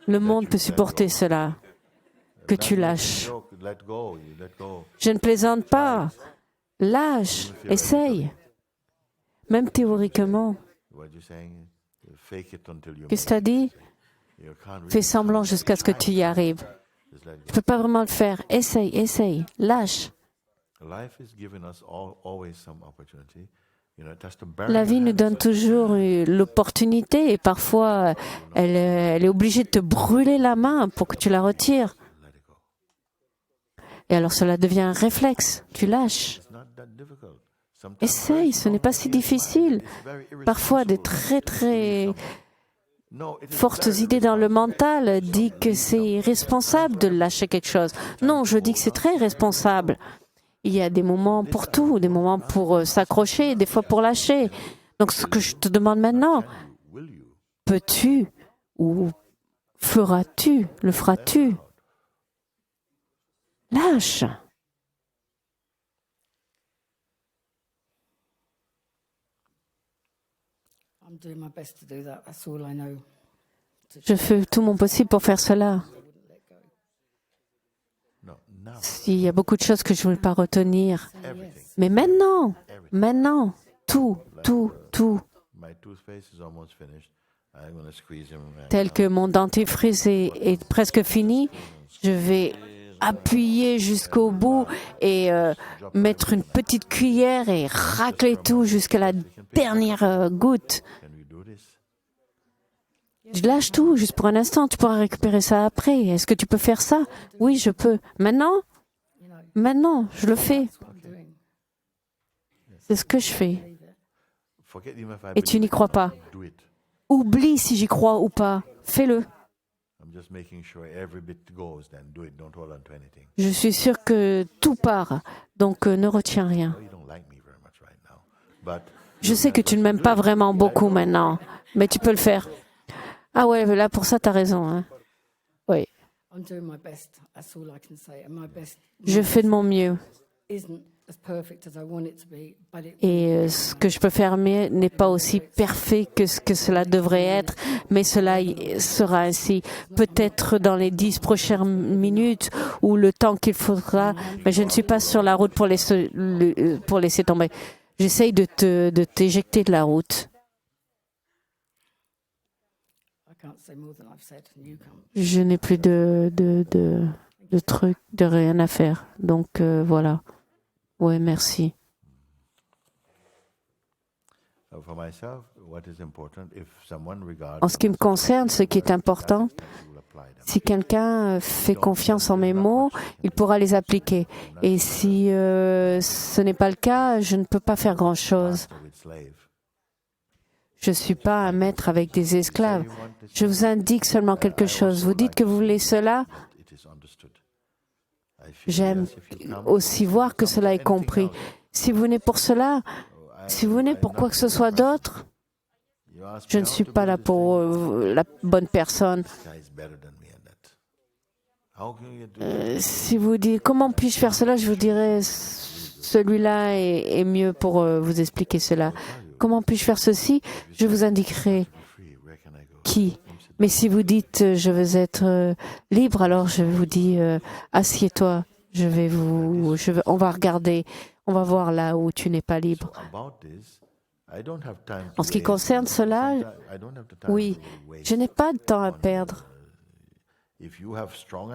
Le monde peut supporter cela. que tu lâches. Je ne plaisante pas. Lâche, essaye. Même théoriquement. Qu'est-ce que tu as dit? Fais semblant jusqu'à ce que tu y arrives. Tu ne peux pas vraiment le faire. Essaye, lâche. La vie nous donne toujours l'opportunité et parfois elle est obligée de te brûler la main pour que tu la retires. Et alors cela devient un réflexe, tu lâches. Essaye, ce n'est pas si difficile. Parfois des très fortes idées dans le mental disent que c'est irresponsable de lâcher quelque chose. Non, je dis que c'est très responsable. Il y a des moments pour tout, des moments pour s'accrocher, des fois pour lâcher. Donc ce que je te demande maintenant, peux-tu ou le feras-tu? Lâche. Je fais tout mon possible pour faire cela. Il y a beaucoup de choses que je ne veux pas retenir. Mais maintenant, tout. Tel que mon dentifrice est presque fini, je vais appuyer jusqu'au bout et mettre une petite cuillère et racler tout jusqu'à la dernière goutte. Je lâche tout, juste pour un instant, tu pourras récupérer ça après. Est-ce que tu peux faire ça? Oui, je peux. Maintenant, je le fais. C'est ce que je fais. Et tu n'y crois pas. Oublie si j'y crois ou pas. Fais-le. Je suis sûr que tout part, donc ne retiens rien. Je sais que tu ne m'aimes pas vraiment beaucoup maintenant, mais tu peux le faire. Ah ouais, là pour ça, tu as raison. Hein. Oui. Je fais de mon mieux. Et ce que je peux faire mieux n'est pas aussi parfait que ce que cela devrait être, mais cela sera ainsi. Peut-être dans les 10 prochaines minutes ou le temps qu'il faudra, mais je ne suis pas sur la route pour laisser tomber. J'essaye de t'éjecter de la route. Je n'ai plus de trucs, de rien à faire. Donc voilà. Ouais, merci. En ce qui me concerne, ce qui est important, si quelqu'un fait confiance en mes mots, il pourra les appliquer. Et si ce n'est pas le cas, je ne peux pas faire grand-chose. Je ne suis pas un maître avec des esclaves. Je vous indique seulement quelque chose. Vous dites que vous voulez cela. J'aime aussi voir que cela est compris. Si vous venez pour cela, si vous venez pour quoi que ce soit d'autre, je ne suis pas là pour la bonne personne. Si vous dites comment puis-je faire cela, je vous dirai celui-là est mieux pour vous expliquer cela. Comment puis-je faire ceci? Je vous indiquerai qui. Mais si vous dites je veux être libre, alors je vous dis assieds-toi. On va regarder, on va voir là où tu n'es pas libre. En ce qui concerne cela, oui, je n'ai pas de temps à perdre.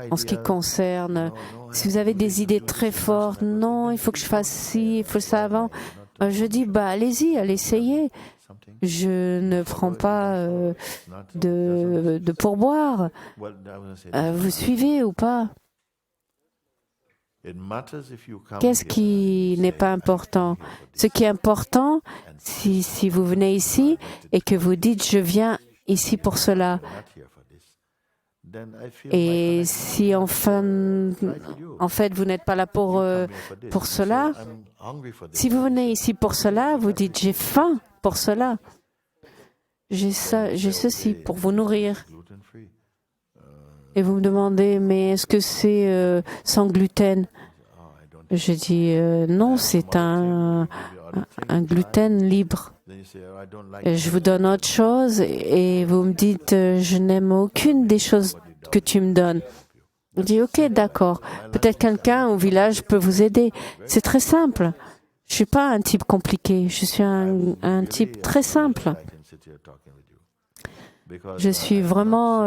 En ce qui concerne, si vous avez des idées très fortes, non, il faut que je fasse ci, il faut ça avant. Je dis, allez-y, allez essayer. Je ne prends pas de pourboire. Vous suivez ou pas? Qu'est-ce qui n'est pas important? Ce qui est important, si vous venez ici et que vous dites, je viens ici pour cela. Et si en fait, vous n'êtes pas là pour cela, si vous venez ici pour cela, vous dites, j'ai faim pour cela. J'ai ceci pour vous nourrir. Et vous me demandez, mais est-ce que c'est sans gluten? Je dis, non, c'est un gluten libre. Et je vous donne autre chose et vous me dites, je n'aime aucune des choses que tu me donnes. Il dit, ok, d'accord, peut-être quelqu'un au village peut vous aider. C'est très simple. Je ne suis pas un type compliqué, je suis un type très simple. Je suis vraiment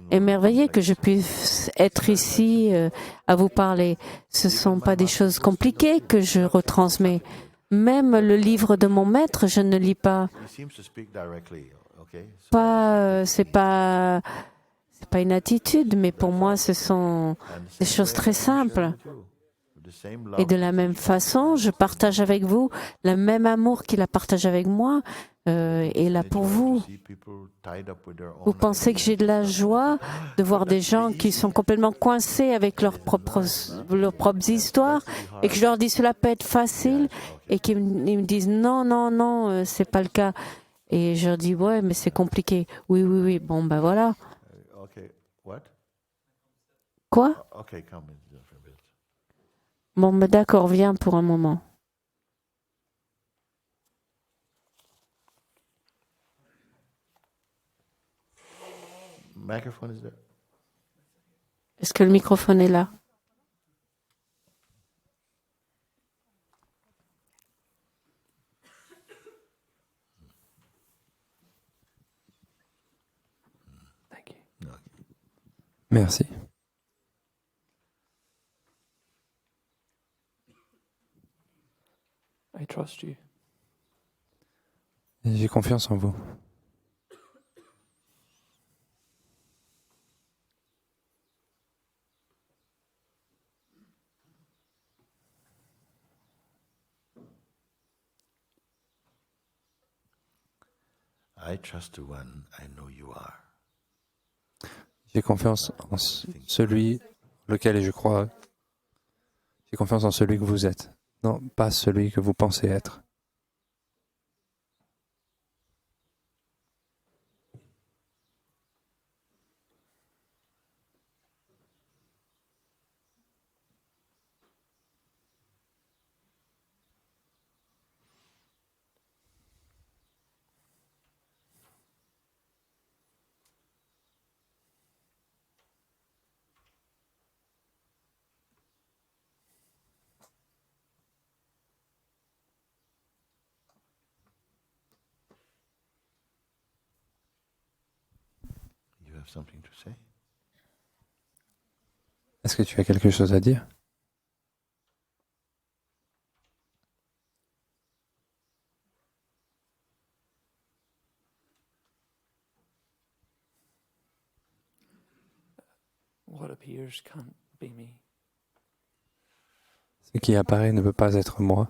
émerveillée que je puisse être ici à vous parler. Ce ne sont pas des choses compliquées que je retransmets. Même le livre de mon maître, je ne lis pas. C'est pas une attitude, mais pour moi, ce sont des choses très simples. Et de la même façon, je partage avec vous le même amour qu'il a partagé avec moi est là pour vous. Vous pensez que j'ai de la joie de voir des gens qui sont complètement coincés avec leurs propres histoires et que je leur dis cela peut être facile et qu'ils me disent non, c'est pas le cas. Et je leur dis ouais, mais c'est compliqué. Oui, bon ben voilà. Quoi? Bon, ben d'accord, viens pour un moment. Est-ce que le microphone est là? Merci. I trust you. J'ai confiance en vous. I trust the one I know you are. J'ai confiance en celui lequel je crois. J'ai confiance en celui que vous êtes, non pas celui que vous pensez être. Something to say? Est-ce que tu as quelque chose à dire? What appears can't be me. Ce qui apparaît ne peut pas être moi.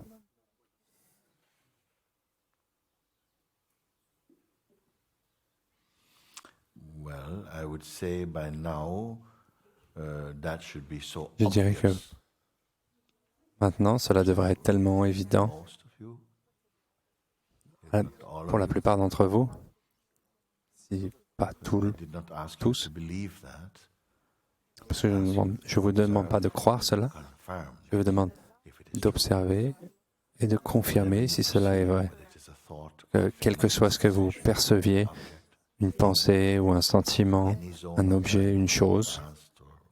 Je dirais que maintenant, cela devrait être tellement évident pour la plupart d'entre vous, si pas tous, parce que je ne vous demande pas de croire cela, je vous demande d'observer et de confirmer si cela est vrai. Que, quel que soit ce que vous perceviez, une pensée ou un sentiment, un objet, une chose,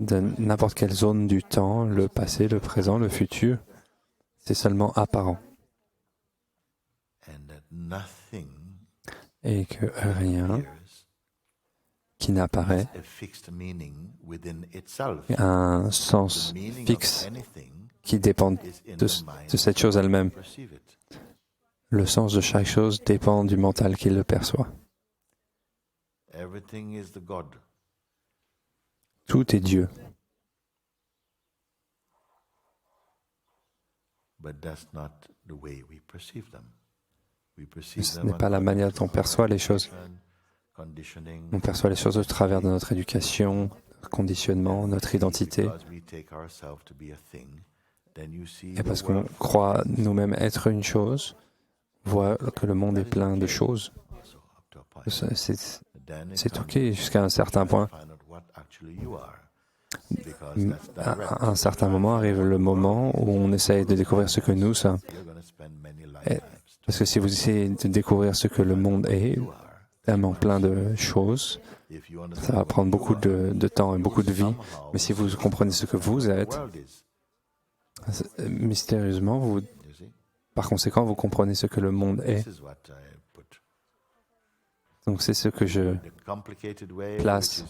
de n'importe quelle zone du temps, le passé, le présent, le futur, c'est seulement apparent. Et que rien qui n'apparaît a un sens fixe qui dépend de cette chose elle-même. Le sens de chaque chose dépend du mental qui le perçoit. Tout est Dieu. Ce n'est pas la manière dont on perçoit les choses. On perçoit les choses au travers de notre éducation, notre conditionnement, notre identité. Et parce qu'on croit nous-mêmes être une chose, voit que le monde est plein de choses. C'est OK jusqu'à un certain point. À un certain moment arrive le moment où on essaye de découvrir ce que nous sommes. Parce que si vous essayez de découvrir ce que le monde est, tellement plein de choses. Ça va prendre beaucoup de temps et beaucoup de vie. Mais si vous comprenez ce que vous êtes, mystérieusement, par conséquent, vous comprenez ce que le monde est. Donc c'est ce que je place.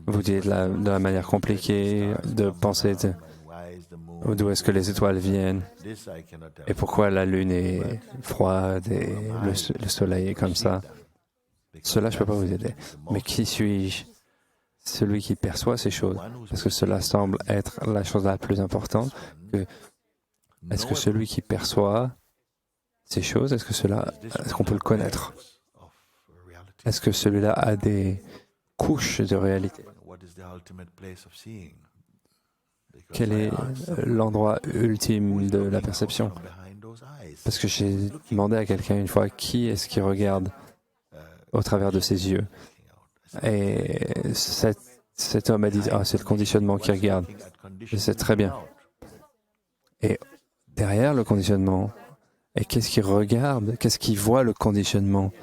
Vous dites de la manière compliquée de penser d'où est-ce que les étoiles viennent et pourquoi la lune est froide et le soleil est comme ça. Cela, je ne peux pas vous aider. Mais qui suis-je? Celui qui perçoit ces choses. Parce que cela semble être la chose la plus importante. Est-ce que celui qui perçoit ces choses, est-ce qu'on peut le connaître? Est-ce que celui-là a des couches de réalité? Quel est l'endroit ultime de la perception? Parce que j'ai demandé à quelqu'un une fois qui est-ce qui regarde au travers de ses yeux. Et cet homme a dit, c'est le conditionnement qui regarde. Je sais très bien. Et derrière le conditionnement, et qu'est-ce qui regarde? Qu'est-ce qui voit le conditionnement?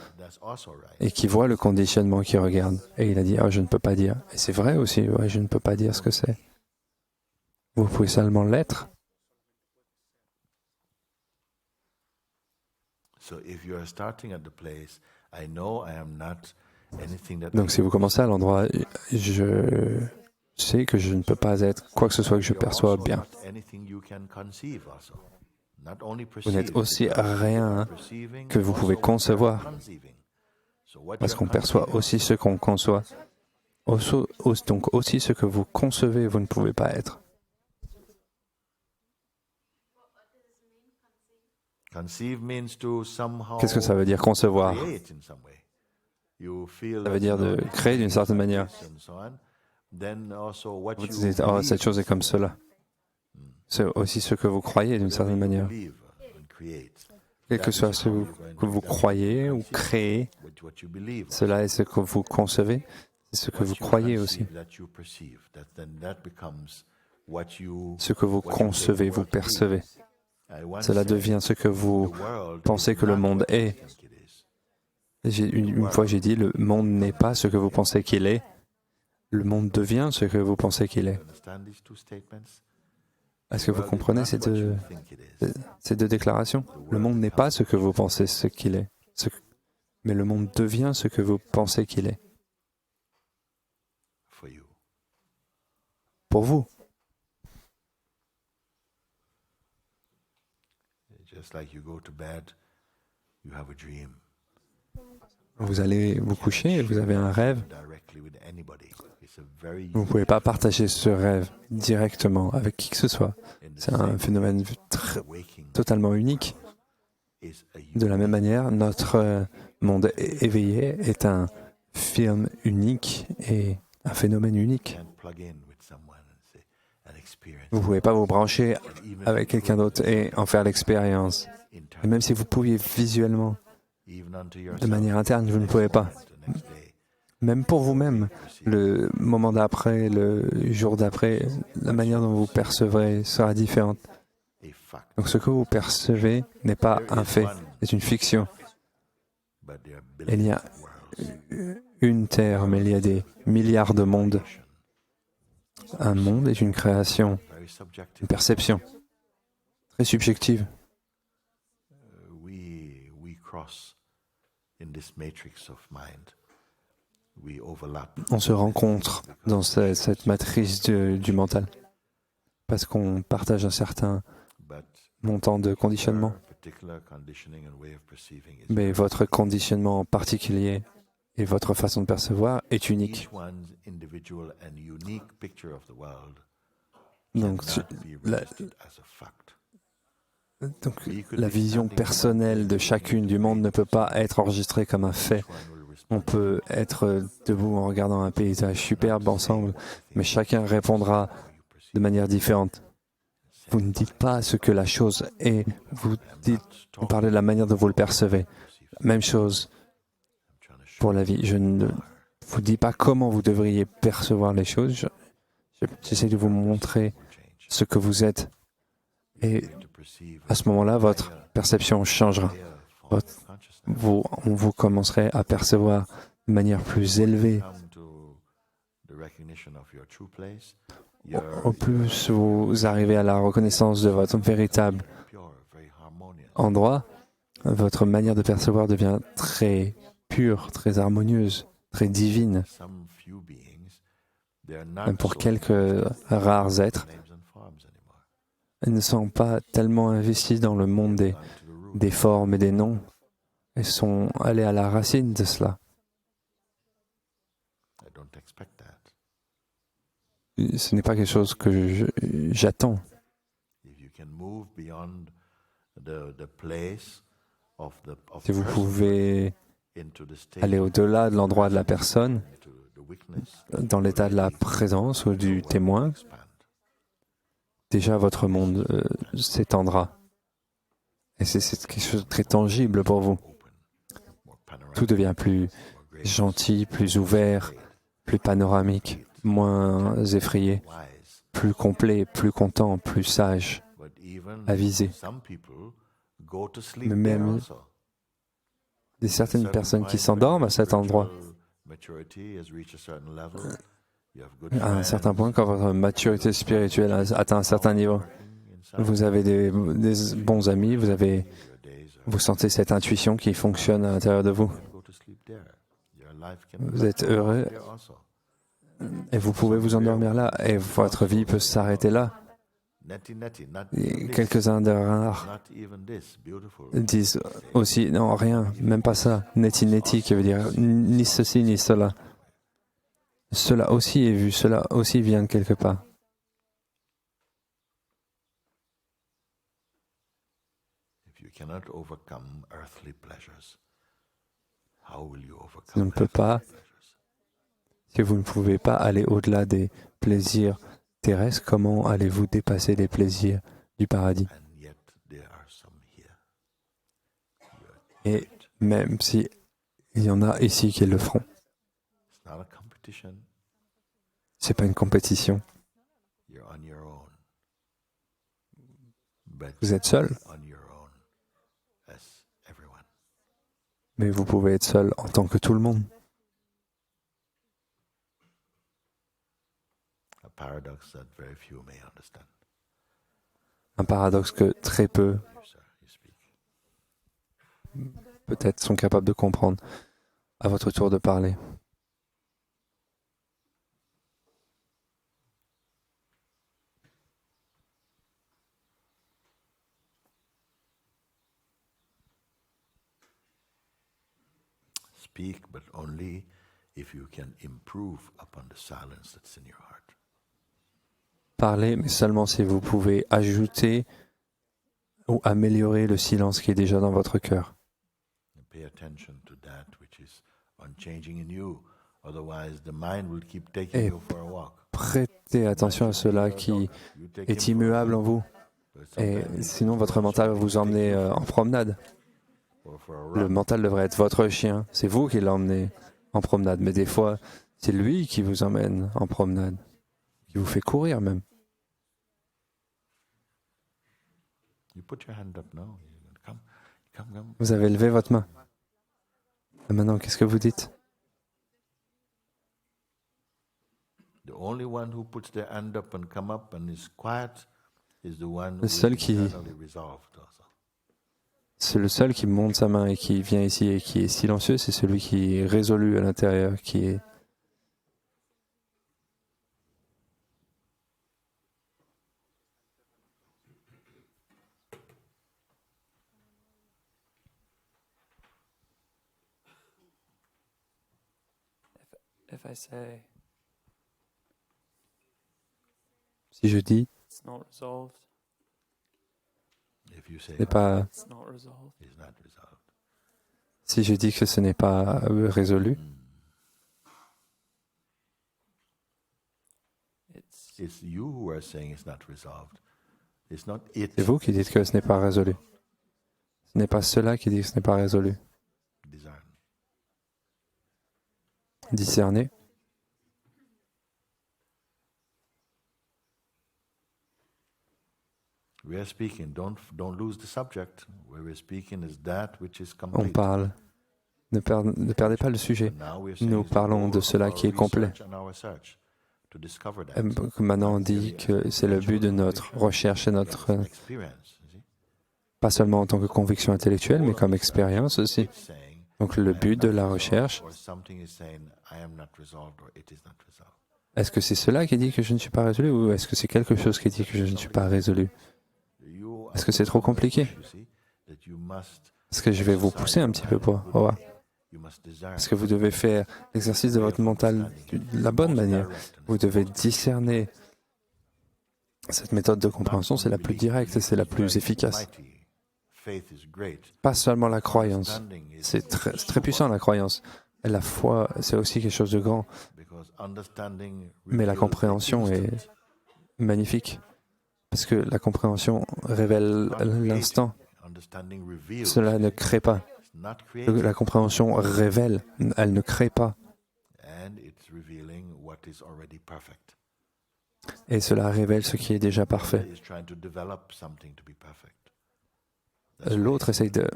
Et qui voit le conditionnement qui regarde. Et il a dit, je ne peux pas dire. Et c'est vrai aussi, je ne peux pas dire ce que c'est. Vous pouvez seulement l'être. Donc si vous commencez à l'endroit, je sais que je ne peux pas être quoi que ce soit que je perçois bien. Vous n'êtes aussi rien que vous pouvez concevoir. Parce qu'on perçoit aussi ce qu'on conçoit. Donc aussi ce que vous concevez, vous ne pouvez pas être. Qu'est-ce que ça veut dire concevoir? Ça veut dire de créer d'une certaine manière. Vous dites, cette chose est comme cela. C'est aussi ce que vous croyez d'une certaine manière. Quel que soit ce que vous croyez ou créez, cela est ce que vous concevez, c'est ce que vous croyez aussi. Ce que vous concevez, vous percevez. Cela devient ce que vous pensez que le monde est. Une fois j'ai dit, le monde n'est pas ce que vous pensez qu'il est. Le monde devient ce que vous pensez qu'il est. Est-ce que vous comprenez ces deux déclarations? Le monde n'est pas ce que vous pensez ce qu'il est, mais le monde devient ce que vous pensez qu'il est. Pour vous. Vous allez vous coucher et vous avez un rêve. Vous ne pouvez pas partager ce rêve directement avec qui que ce soit. C'est un phénomène totalement unique. De la même manière, notre monde éveillé est un film unique et un phénomène unique. Vous ne pouvez pas vous brancher avec quelqu'un d'autre et en faire l'expérience. Et même si vous pouviez visuellement, de manière interne, vous ne pouvez pas. Même pour vous-même, le moment d'après, le jour d'après, la manière dont vous percevrez sera différente. Donc ce que vous percevez n'est pas un fait, c'est une fiction. Il y a une terre, mais il y a des milliards de mondes. Un monde est une création, une perception très subjective. On se rencontre dans cette matrice du mental parce qu'on partage un certain montant de conditionnement. Mais votre conditionnement en particulier et votre façon de percevoir est unique. Donc la vision personnelle de chacune du monde ne peut pas être enregistrée comme un fait. On peut être debout en regardant un paysage superbe ensemble, mais chacun répondra de manière différente. Vous ne dites pas ce que la chose est, vous parlez de la manière dont vous le percevez. Même chose pour la vie. Je ne vous dis pas comment vous devriez percevoir les choses. J'essaie de vous montrer ce que vous êtes. Et à ce moment-là, votre perception changera. vous commencerez à percevoir de manière plus élevée. Au plus vous arrivez à la reconnaissance de votre véritable endroit, votre manière de percevoir devient très pure, très harmonieuse, très divine. Même pour quelques rares êtres, ils ne sont pas tellement investis dans le monde des formes et des noms. Ils sont allés à la racine de cela. Ce n'est pas quelque chose que j'attends. Si vous pouvez aller au-delà de l'endroit de la personne, dans l'état de la présence ou du témoin, déjà votre monde s'étendra. Et c'est quelque chose de très tangible pour vous. Tout devient plus gentil, plus ouvert, plus panoramique, moins effrayé, plus complet, plus content, plus sage, avisé. Mais même des certaines personnes qui s'endorment à cet endroit. À un certain point, quand votre maturité spirituelle atteint un certain niveau, vous avez des bons amis, vous sentez cette intuition qui fonctionne à l'intérieur de vous. Vous êtes heureux et vous pouvez vous endormir là et votre vie peut s'arrêter là. Quelques-uns de rares disent aussi, non, rien, même pas ça, neti, qui veut dire ni ceci ni cela. Cela aussi est vu, cela aussi vient de quelque part. Si on ne peut pas, si vous ne pouvez pas aller au-delà des plaisirs terrestres, comment allez-vous dépasser les plaisirs du paradis? Et même si il y en a ici qui le feront, c'est pas une compétition. Vous êtes seul, mais vous pouvez être seul en tant que tout le monde. Un paradoxe que très peu, peut-être, sont capables de comprendre. À votre tour de parler. Speak, but only if you can improve upon the silence that's in your heart. Parlez, mais seulement si vous pouvez ajouter ou améliorer le silence qui est déjà dans votre cœur. Pay attention to that which is unchanging in you, otherwise the mind will keep taking you for a walk. Prêtez attention à cela qui est immuable en vous, et sinon votre mental va vous emmener en promenade. Le mental devrait être votre chien, c'est vous qui l'emmenez en promenade, mais des fois c'est lui qui vous emmène en promenade, qui vous fait courir même. Vous avez levé votre main. Et maintenant, qu'est-ce que vous dites? Le seul qui monte sa main et qui vient ici et qui est silencieux, c'est celui qui est résolu à l'intérieur, qui est... If I say Si je dis, it's not resolved, ce n'est pas... it's not resolved. Si je dis que ce n'est pas résolu, c'est vous qui dites que ce n'est pas résolu. Ce n'est pas cela qui dit que ce n'est pas résolu. Discerner. We are speaking, don't lose the subject. Where we're speaking is that which is On complete. parle. Ne perdez pas le sujet. Nous parlons de cela qui est complet. Maintenant, on dit que c'est le but de notre recherche et notre... Pas seulement en tant que conviction intellectuelle, mais comme expérience aussi. Donc le but de la recherche, est-ce que c'est cela qui dit que je ne suis pas résolu ou est-ce que c'est quelque chose qui dit que je ne suis pas résolu? Est-ce que c'est trop compliqué? Est-ce que je vais vous pousser un petit peu pour voir? Est-ce que vous devez faire l'exercice de votre mental de la bonne manière? Vous devez discerner. Cette méthode de compréhension, c'est la plus directe et c'est la plus efficace. Pas seulement la croyance. C'est très puissant la croyance. Et la foi, c'est aussi quelque chose de grand. Mais la compréhension est magnifique. Parce que la compréhension révèle l'instant. Cela ne crée pas. La compréhension révèle, elle ne crée pas. Et cela révèle ce qui est déjà parfait. L'autre essaye de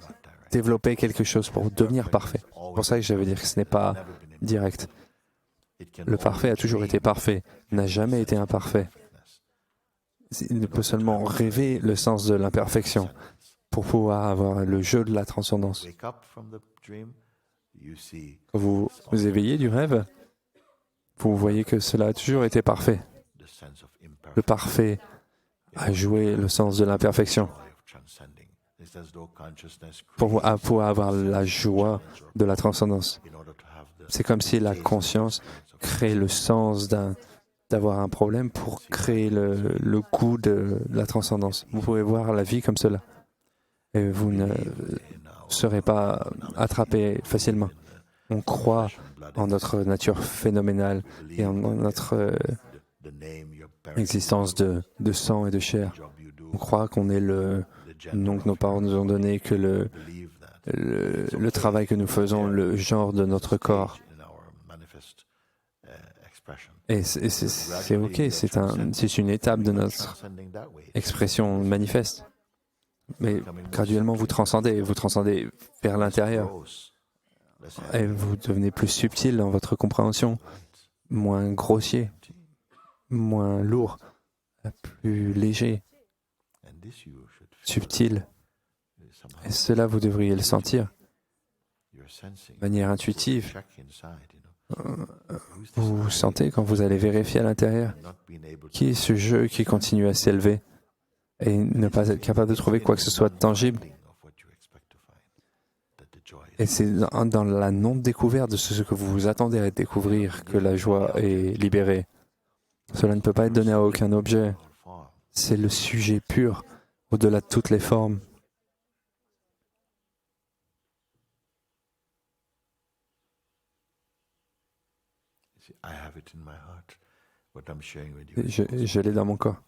développer quelque chose pour devenir parfait. C'est pour ça que je veux dire que ce n'est pas direct. Le parfait a toujours été parfait, n'a jamais été imparfait. Il ne peut seulement rêver le sens de l'imperfection pour pouvoir avoir le jeu de la transcendance. Quand vous vous éveillez du rêve, vous voyez que cela a toujours été parfait. Le parfait a joué le sens de l'imperfection. Pour pouvoir avoir la joie de la transcendance. C'est comme si la conscience crée le sens d'avoir un problème pour créer le goût de la transcendance. Vous pouvez voir la vie comme cela. Et vous ne serez pas attrapé facilement. On croit en notre nature phénoménale et en notre existence de sang et de chair. On croit qu'on est le nom que nos parents nous ont donné, que le travail que nous faisons, le genre de notre corps. Et c'est OK, c'est une étape de notre expression manifeste. Mais graduellement, vous transcendez vers l'intérieur. Et vous devenez plus subtil dans votre compréhension, moins grossier, moins lourd, plus léger, subtil. Et cela, vous devriez le sentir de manière intuitive. Vous sentez quand vous allez vérifier à l'intérieur qui est ce jeu qui continue à s'élever et ne pas être capable de trouver quoi que ce soit de tangible. Et c'est dans la non-découverte de ce que vous vous attendez à découvrir que la joie est libérée. Cela ne peut pas être donné à aucun objet. C'est le sujet pur, au-delà de toutes les formes. Je l'ai dans mon corps.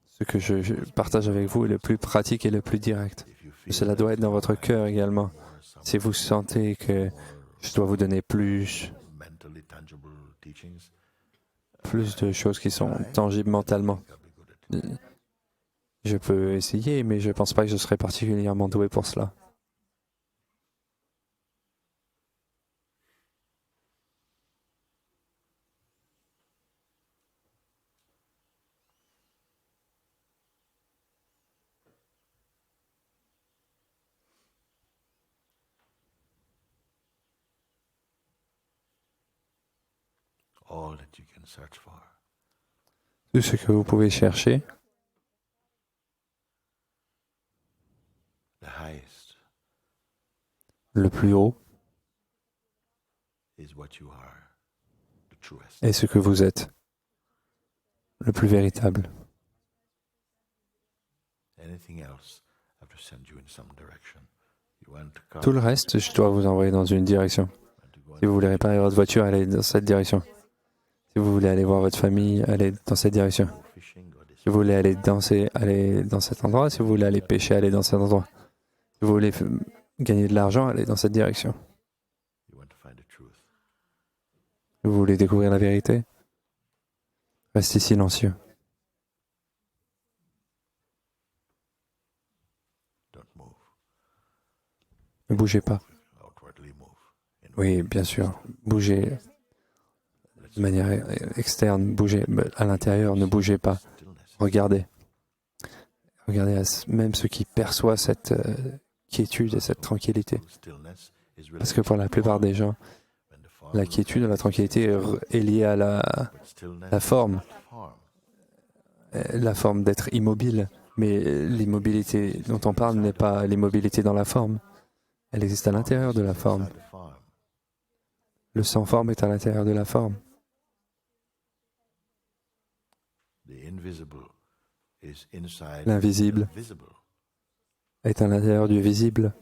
Ce que je partage avec vous est le plus pratique et le plus direct. Cela doit être dans votre cœur également. Si vous sentez que je dois vous donner plus de choses qui sont tangibles mentalement, je peux essayer, mais je ne pense pas que je serai particulièrement doué pour cela. Tout ce que vous pouvez chercher, le plus haut, est ce que vous êtes, le plus véritable. Tout le reste, je dois vous envoyer dans une direction. Si vous voulez réparer votre voiture, allez dans cette direction. Si vous voulez aller voir votre famille, allez dans cette direction. Si vous voulez aller danser, allez dans cet endroit. Si vous voulez aller pêcher, allez dans cet endroit. Si vous voulez gagner de l'argent, allez dans cette direction. Si vous voulez découvrir la vérité, restez silencieux. Ne bougez pas. Oui, bien sûr. Bougez de manière externe. Bougez. Mais à l'intérieur, ne bougez pas. Regardez. Regardez même ceux qui perçoivent cette quiétude et cette tranquillité. Parce que pour la plupart des gens, la quiétude, la tranquillité est liée à la forme d'être immobile. Mais l'immobilité dont on parle n'est pas l'immobilité dans la forme. Elle existe à l'intérieur de la forme. Le sans-forme est à l'intérieur de la forme. L'invisible est à l'intérieur du visible.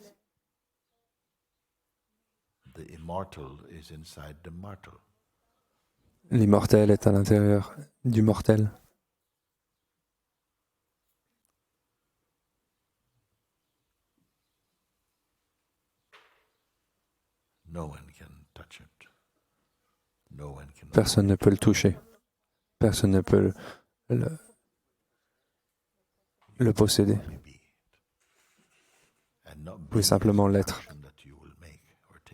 L'immortel est à l'intérieur du mortel. Personne ne peut le toucher. Personne ne peut le posséder. Vous pouvez simplement l'être.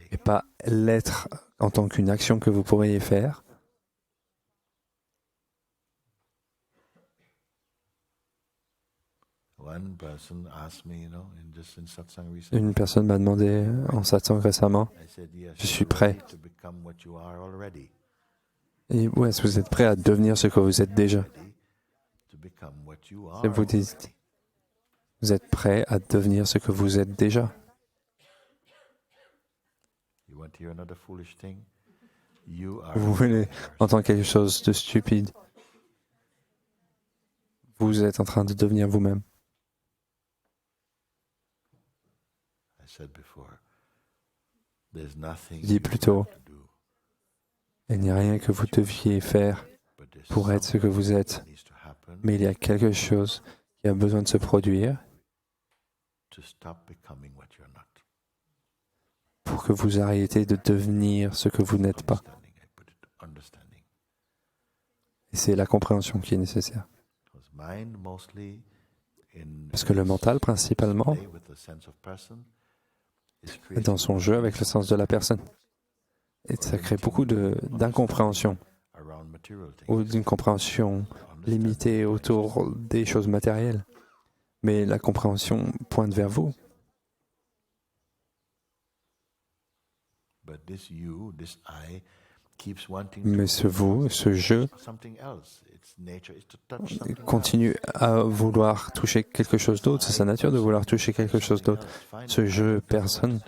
Et pas l'être en tant qu'une action que vous pourriez faire. Une personne m'a demandé en satsang récemment, je suis prêt. Et où est-ce que vous êtes prêt à devenir ce que vous êtes déjà? Et vous dites, vous êtes prêt à devenir ce que vous êtes déjà. Vous voulez entendre quelque chose de stupide? Vous êtes en train de devenir vous-même. Je dis plutôt, il n'y a rien que vous deviez faire pour être ce que vous êtes, mais il y a quelque chose qui a besoin de se produire pour que vous arrêtiez de devenir ce que vous n'êtes pas. Et c'est la compréhension qui est nécessaire. Parce que le mental, principalement, est dans son jeu avec le sens de la personne. Et ça crée beaucoup d'incompréhension, ou d'une compréhension limitée autour des choses matérielles. Mais la compréhension pointe vers vous. Mais ce vous, ce je, continue à vouloir toucher quelque chose d'autre. C'est sa nature de vouloir toucher quelque chose d'autre. Ce je, personne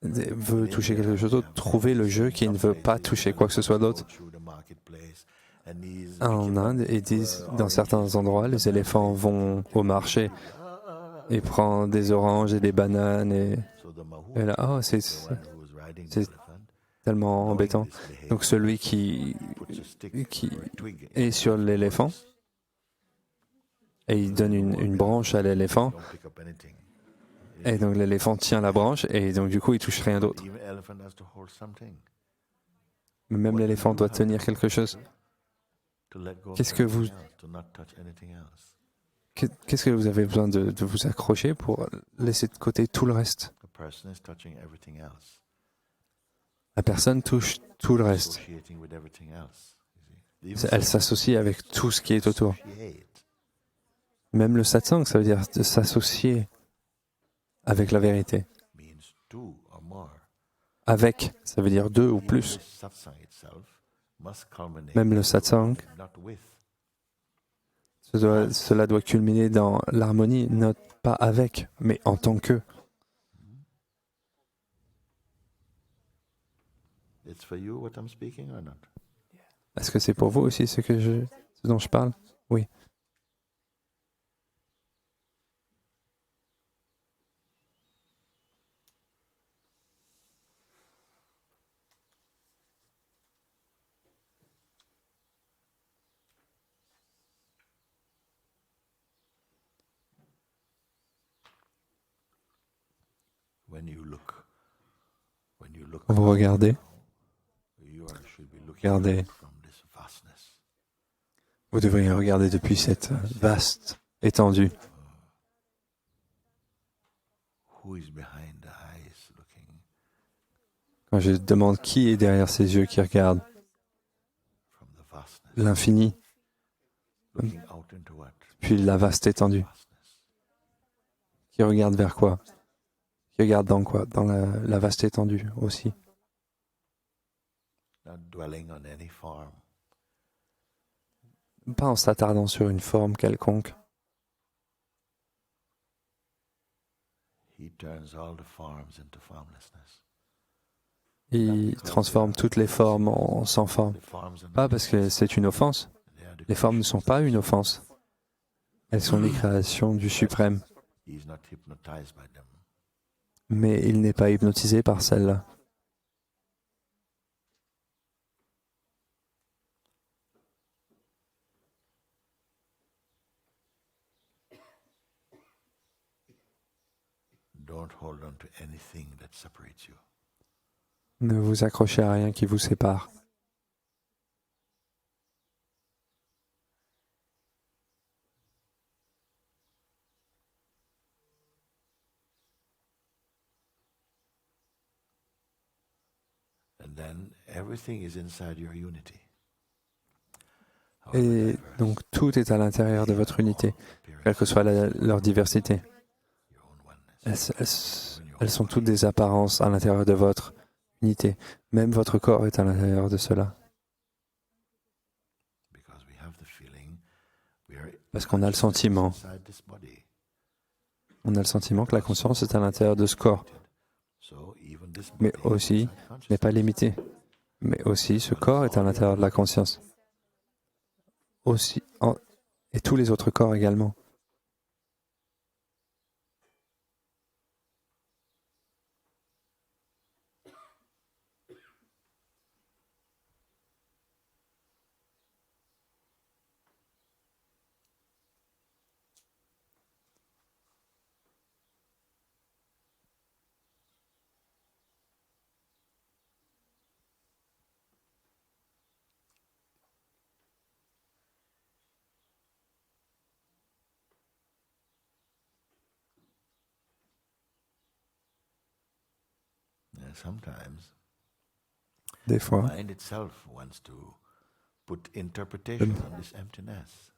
veut toucher quelque chose d'autre. Trouvez le je qui ne veut pas toucher quoi que ce soit d'autre. En Inde, ils disent, dans certains endroits, les éléphants vont au marché et prennent des oranges et des bananes et là, oh, c'est tellement embêtant. Donc celui qui est sur l'éléphant et il donne une branche à l'éléphant et donc l'éléphant tient la branche et donc du coup il touche rien d'autre. Même l'éléphant doit tenir quelque chose. Qu'est-ce que vous avez besoin de vous accrocher pour laisser de côté tout le reste? La personne touche tout le reste. Elle s'associe avec tout ce qui est autour. Même le satsang, ça veut dire de s'associer avec la vérité. Avec, ça veut dire deux ou plus. Même le satsang, cela doit culminer dans l'harmonie, non pas avec, mais en tant que. Est-ce que c'est pour vous aussi ce dont je parle? Oui. Vous regardez. Vous devriez regarder depuis cette vaste étendue. who is behind the eyes looking, Quand je demande qui est derrière ces yeux qui regardent from the vastness, l'infini, looking out into what? puis la vaste étendue. Vastness. Qui regarde vers quoi? Qui regarde dans quoi? Dans la vaste étendue aussi. Not dwelling on any form, Pas en s'attardant sur une forme quelconque. he turns all the forms into formlessness. Il transforme toutes les formes en sans forme. The forms are Pas not parce que c'est une offense. they are the Les formes ne sont pas une offense. Elles sont les créations du suprême. he is not hypnotized by them. Mais il n'est pas hypnotisé par celle-là. Don't hold on to anything that separates you. Ne vous accrochez à rien qui vous sépare. And then everything is inside your unity. Et donc tout est à l'intérieur de votre unité, quelle que soit leur diversité. Your own oneness. Elles sont toutes des apparences à l'intérieur de votre unité. Même votre corps est à l'intérieur de cela. Because we have the feeling we are Parce qu'on a le sentiment. inside this body. On a le sentiment que la conscience est à l'intérieur de ce corps, So even this mais body aussi is inside consciousness. n'est pas limité. Mais aussi ce corps est à l'intérieur de la conscience. Et tous les autres corps également. Yeah, sometimes Des fois, mind itself wants to put interpretation on this emptiness.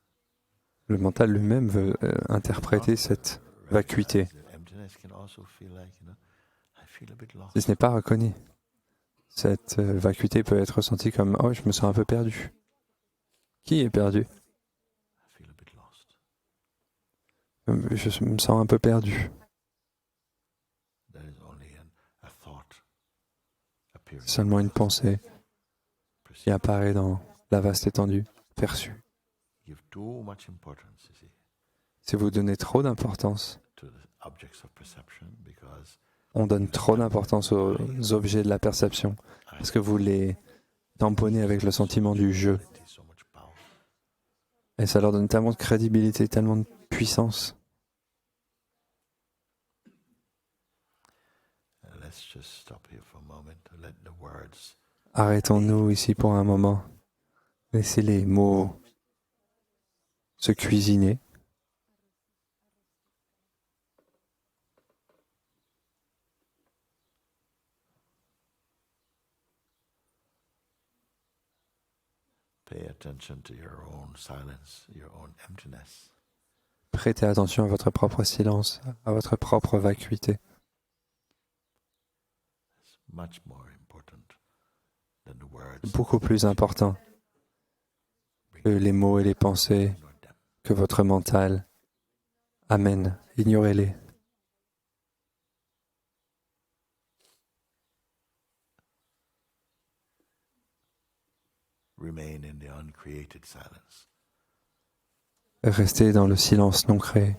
le mental lui-même veut interpréter cette vacuité. The emptiness can also feel like, I feel a bit lost. Si ce n'est pas reconnu, cette vacuité peut être ressentie comme « Oh, je me sens un peu perdu ». Qui est perdu? I feel a bit lost. Je me sens un peu perdu. That is only a thought appearing. C'est seulement une pensée qui apparaît dans la vaste étendue, perçue. Give too much importance, you see, Si vous donnez trop d'importance, to the objects of perception because on donne trop d'importance aux objets de la perception, parce que vous les tamponnez avec le sentiment du jeu. it is so much power. Et ça leur donne tellement de crédibilité, tellement de puissance. Let's just stop here for a moment to let the words Arrêtons-nous ici pour un moment. Laissez les mots se cuisiner. pay attention to your own silence, your own emptiness. Prêtez attention à votre propre silence, à votre propre vacuité. It's much more important than the words. C'est beaucoup plus important que les mots et les pensées Ignore them. que votre mental amène. Ignorez-les. Remain in the uncreated silence. Restez dans le silence non créé.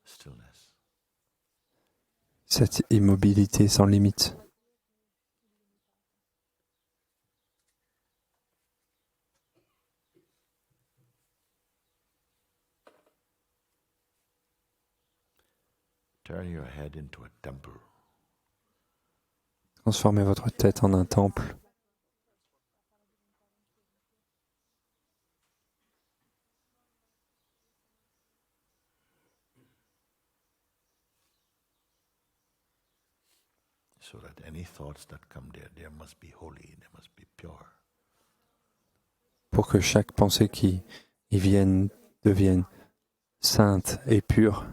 Stillness. Cette immobilité sans limite. Turn your head into a temple. Transformez votre tête en un temple. so that any thoughts that come there must be holy, they must be pure. Pour que chaque pensée qui y vienne devienne sainte et pure.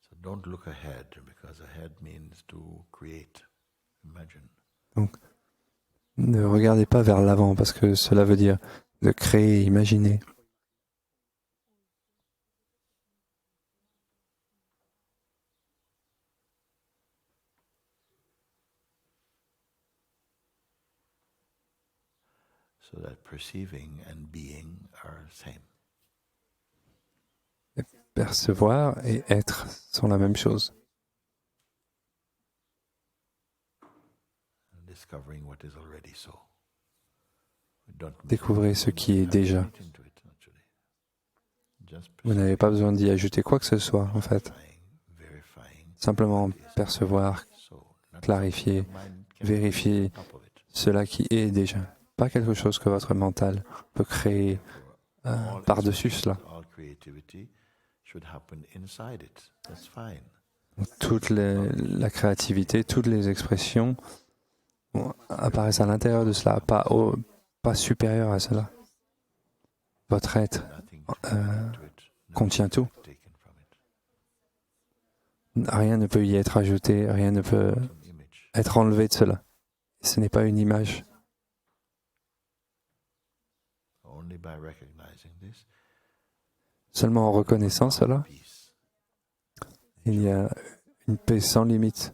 So don't look ahead, because ahead means to create, imagine. Donc, ne regardez pas vers l'avant, parce que cela veut dire de créer, imaginer. So that perceiving and being are same. Percevoir et être sont la même chose. And discovering what is already so. We don't Découvrez ce qui est déjà. get into it, actually. Just Vous n'avez pas besoin d'y ajouter quoi que ce soit, en fait. verifying. Simplement percevoir, So, not clarifier, the mind can vérifier be on top of it. cela qui est déjà. Pas quelque chose que votre mental peut créer All par-dessus expression, cela. all creativity should happen inside it. That's fine. La créativité, toutes les expressions apparaissent à l'intérieur de cela, pas supérieur à cela. Votre être Nothing to add to it. contient tout. Taken from it. Rien ne peut y être ajouté, rien ne peut Some image. être enlevé de cela. Ce n'est pas une image. Only by recognizing this, Seulement en reconnaissant cela, peace, il y a une paix sans limite,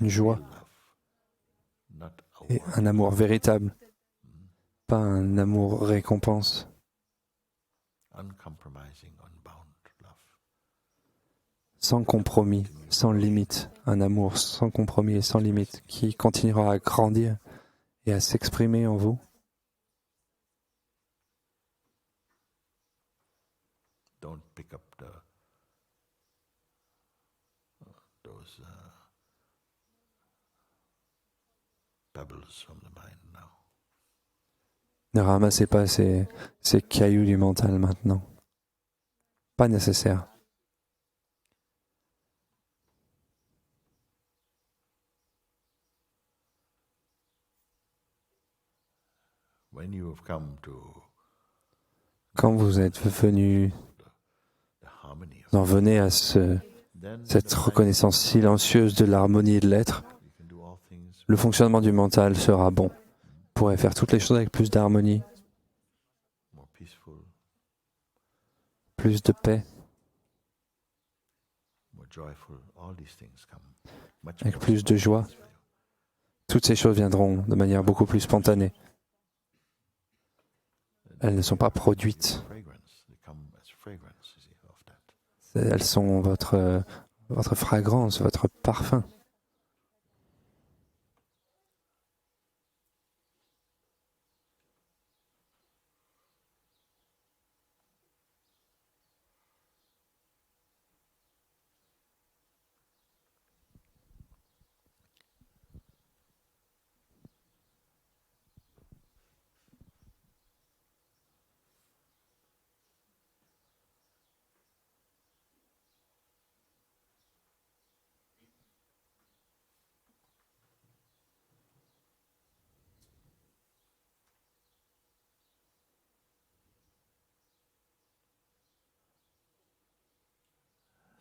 une joie real love, not a et war. un amour véritable, pas un amour récompense, Uncompromising, unbound love. sans compromis, sans limite, un amour sans compromis et sans limite qui continuera à grandir et à s'exprimer en vous. Don't pick up those pebbles from the mind now. Ne ramassez pas ces cailloux du mental maintenant. Pas nécessaire. When you have come to Quand vous êtes venu, the harmony of en venez à then cette the mind, reconnaissance silencieuse de l'harmonie et de l'être, you can do all things le fonctionnement du mental sera bon. Vous pourrez faire toutes les choses avec plus d'harmonie, more peaceful, plus de paix, more joyful. All these things come much avec more plus de joie. spontaneously. Toutes ces choses viendront de manière beaucoup plus spontanée. Elles ne sont pas produites. Fragrance, they come as fragrance, you see, of that. Elles sont votre fragrance, votre parfum.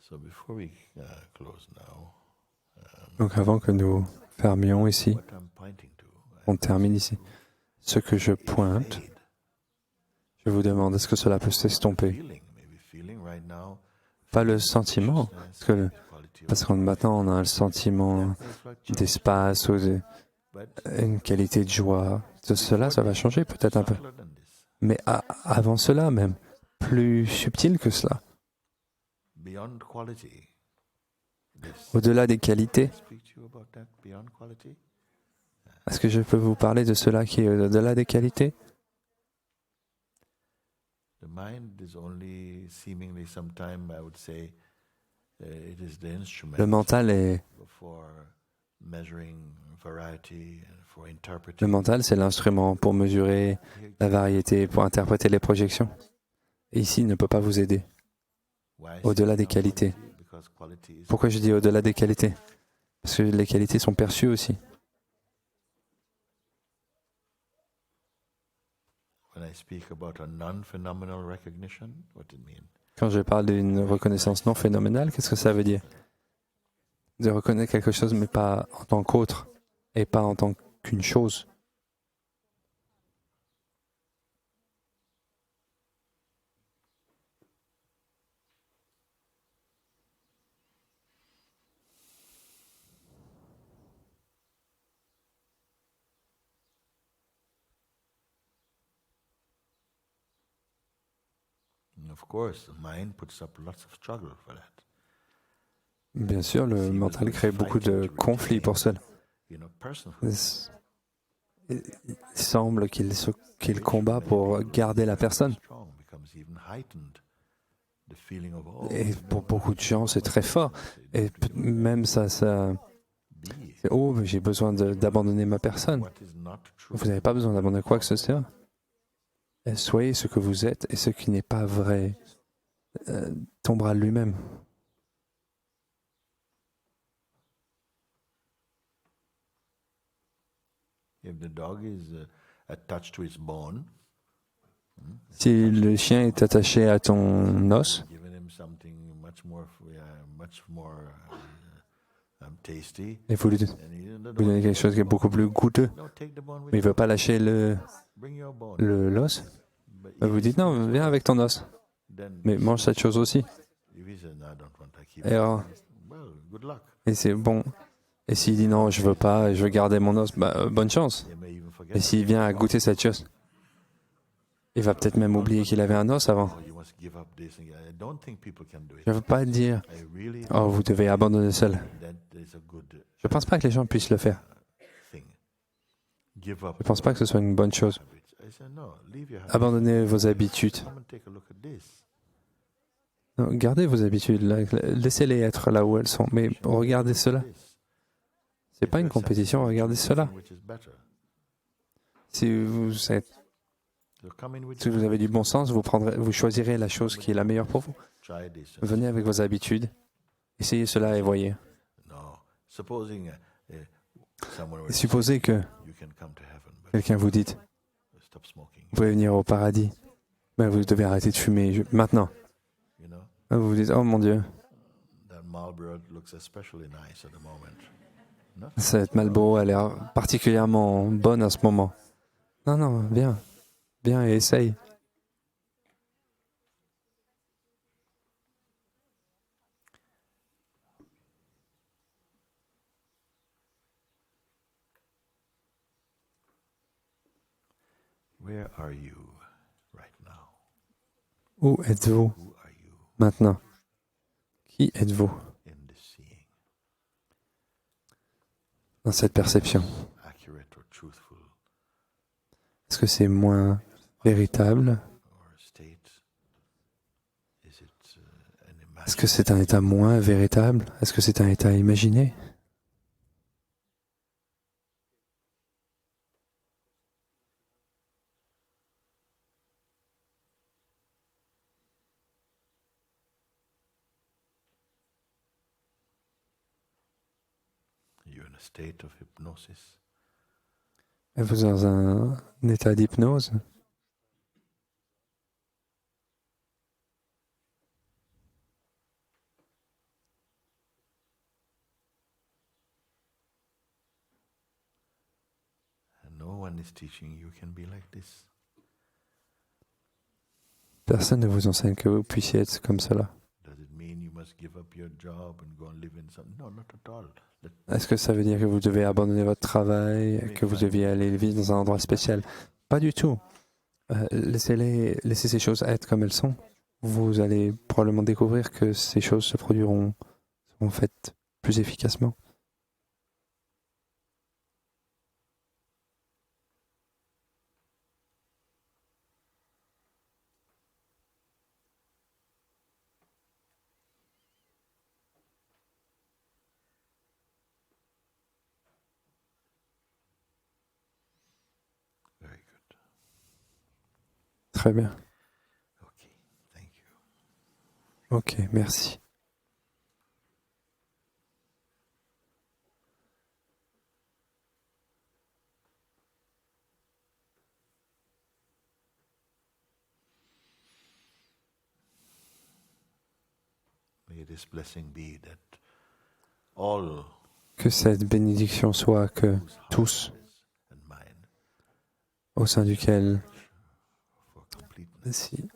So before we close now, Donc avant que nous fermions ici, what I'm pointing to, on termine ici. Ce que je pointe, fade. je vous demande, est-ce que cela peut s'estomper? Maybe feeling right now, Pas le sentiment, parce que maintenant on a un sentiment d'espace ou une qualité de joie. De cela, ça va changer peut-être un peu. Mais avant cela même, plus subtil que cela, Beyond quality. This, au-delà des qualités. speak to you about that beyond quality. Est-ce que je peux vous parler de cela qui est au-delà des qualités? The mind is only seemingly sometime, I would say, Le mental est... Le mental, c'est l'instrument pour mesurer la variété, pour interpréter les projections. Et ici, il ne peut pas vous aider. Au-delà des qualités. Pourquoi je dis au-delà des qualités? Parce que les qualités sont perçues aussi. Quand je parle d'une reconnaissance non phénoménale, qu'est-ce que ça veut dire? De reconnaître quelque chose, mais pas en tant qu'autre, et pas en tant qu'une chose. Bien sûr, le mental crée beaucoup de conflits pour cela. Il semble qu'il combat pour garder la personne. Et pour beaucoup de gens, c'est très fort. Et même ça c'est, oh, j'ai besoin d'abandonner ma personne. Vous n'avez pas besoin d'abandonner quoi que ce soit. Soyez ce que vous êtes et ce qui n'est pas vrai tombera lui-même. Si le chien est attaché à ton os, et vous lui donnez quelque chose qui est beaucoup plus goûteux, mais il ne veut pas lâcher l'os, vous dites non, viens avec ton os, mais mange cette chose aussi. Et c'est bon. Et s'il dit non, je veux pas, je veux garder mon os, bonne chance. Et s'il vient à goûter cette chose, il va peut-être même oublier qu'il avait un os avant. Je ne veux pas dire, oh, vous devez abandonner cela. Je ne pense pas que les gens puissent le faire. Je ne pense pas que ce soit une bonne chose. Abandonnez vos habitudes. Non, gardez vos habitudes, laissez-les être là où elles sont, mais regardez cela. Ce n'est pas une compétition, regardez cela. Si vous avez du bon sens, vous choisirez la chose qui est la meilleure pour vous. Venez avec vos habitudes, essayez cela et voyez. Et supposez que quelqu'un vous dit, vous pouvez venir au paradis, mais vous devez arrêter de fumer maintenant. Vous vous dites, oh mon Dieu, cette Marlboro a l'air particulièrement bonne à ce moment. Non, non, viens et essaye. Où êtes-vous maintenant? Qui êtes-vous dans cette perception? Est-ce que c'est moins véritable? Est-ce que c'est un état moins véritable? Est-ce que c'est un état imaginé? Êtes-vous dans un état d'hypnose? Personne ne vous enseigne que vous puissiez être comme cela. Est-ce que ça veut dire que vous devez abandonner votre travail, que vous deviez aller vivre dans un endroit spécial? Pas du tout. Laissez ces choses être comme elles sont. Vous allez probablement découvrir que ces choses seront faites plus efficacement. Très bien. Okay, thank you. Ok, merci. May this blessing be that all Que cette bénédiction soit que whose heart tous, and mind au sein duquel, for completeness au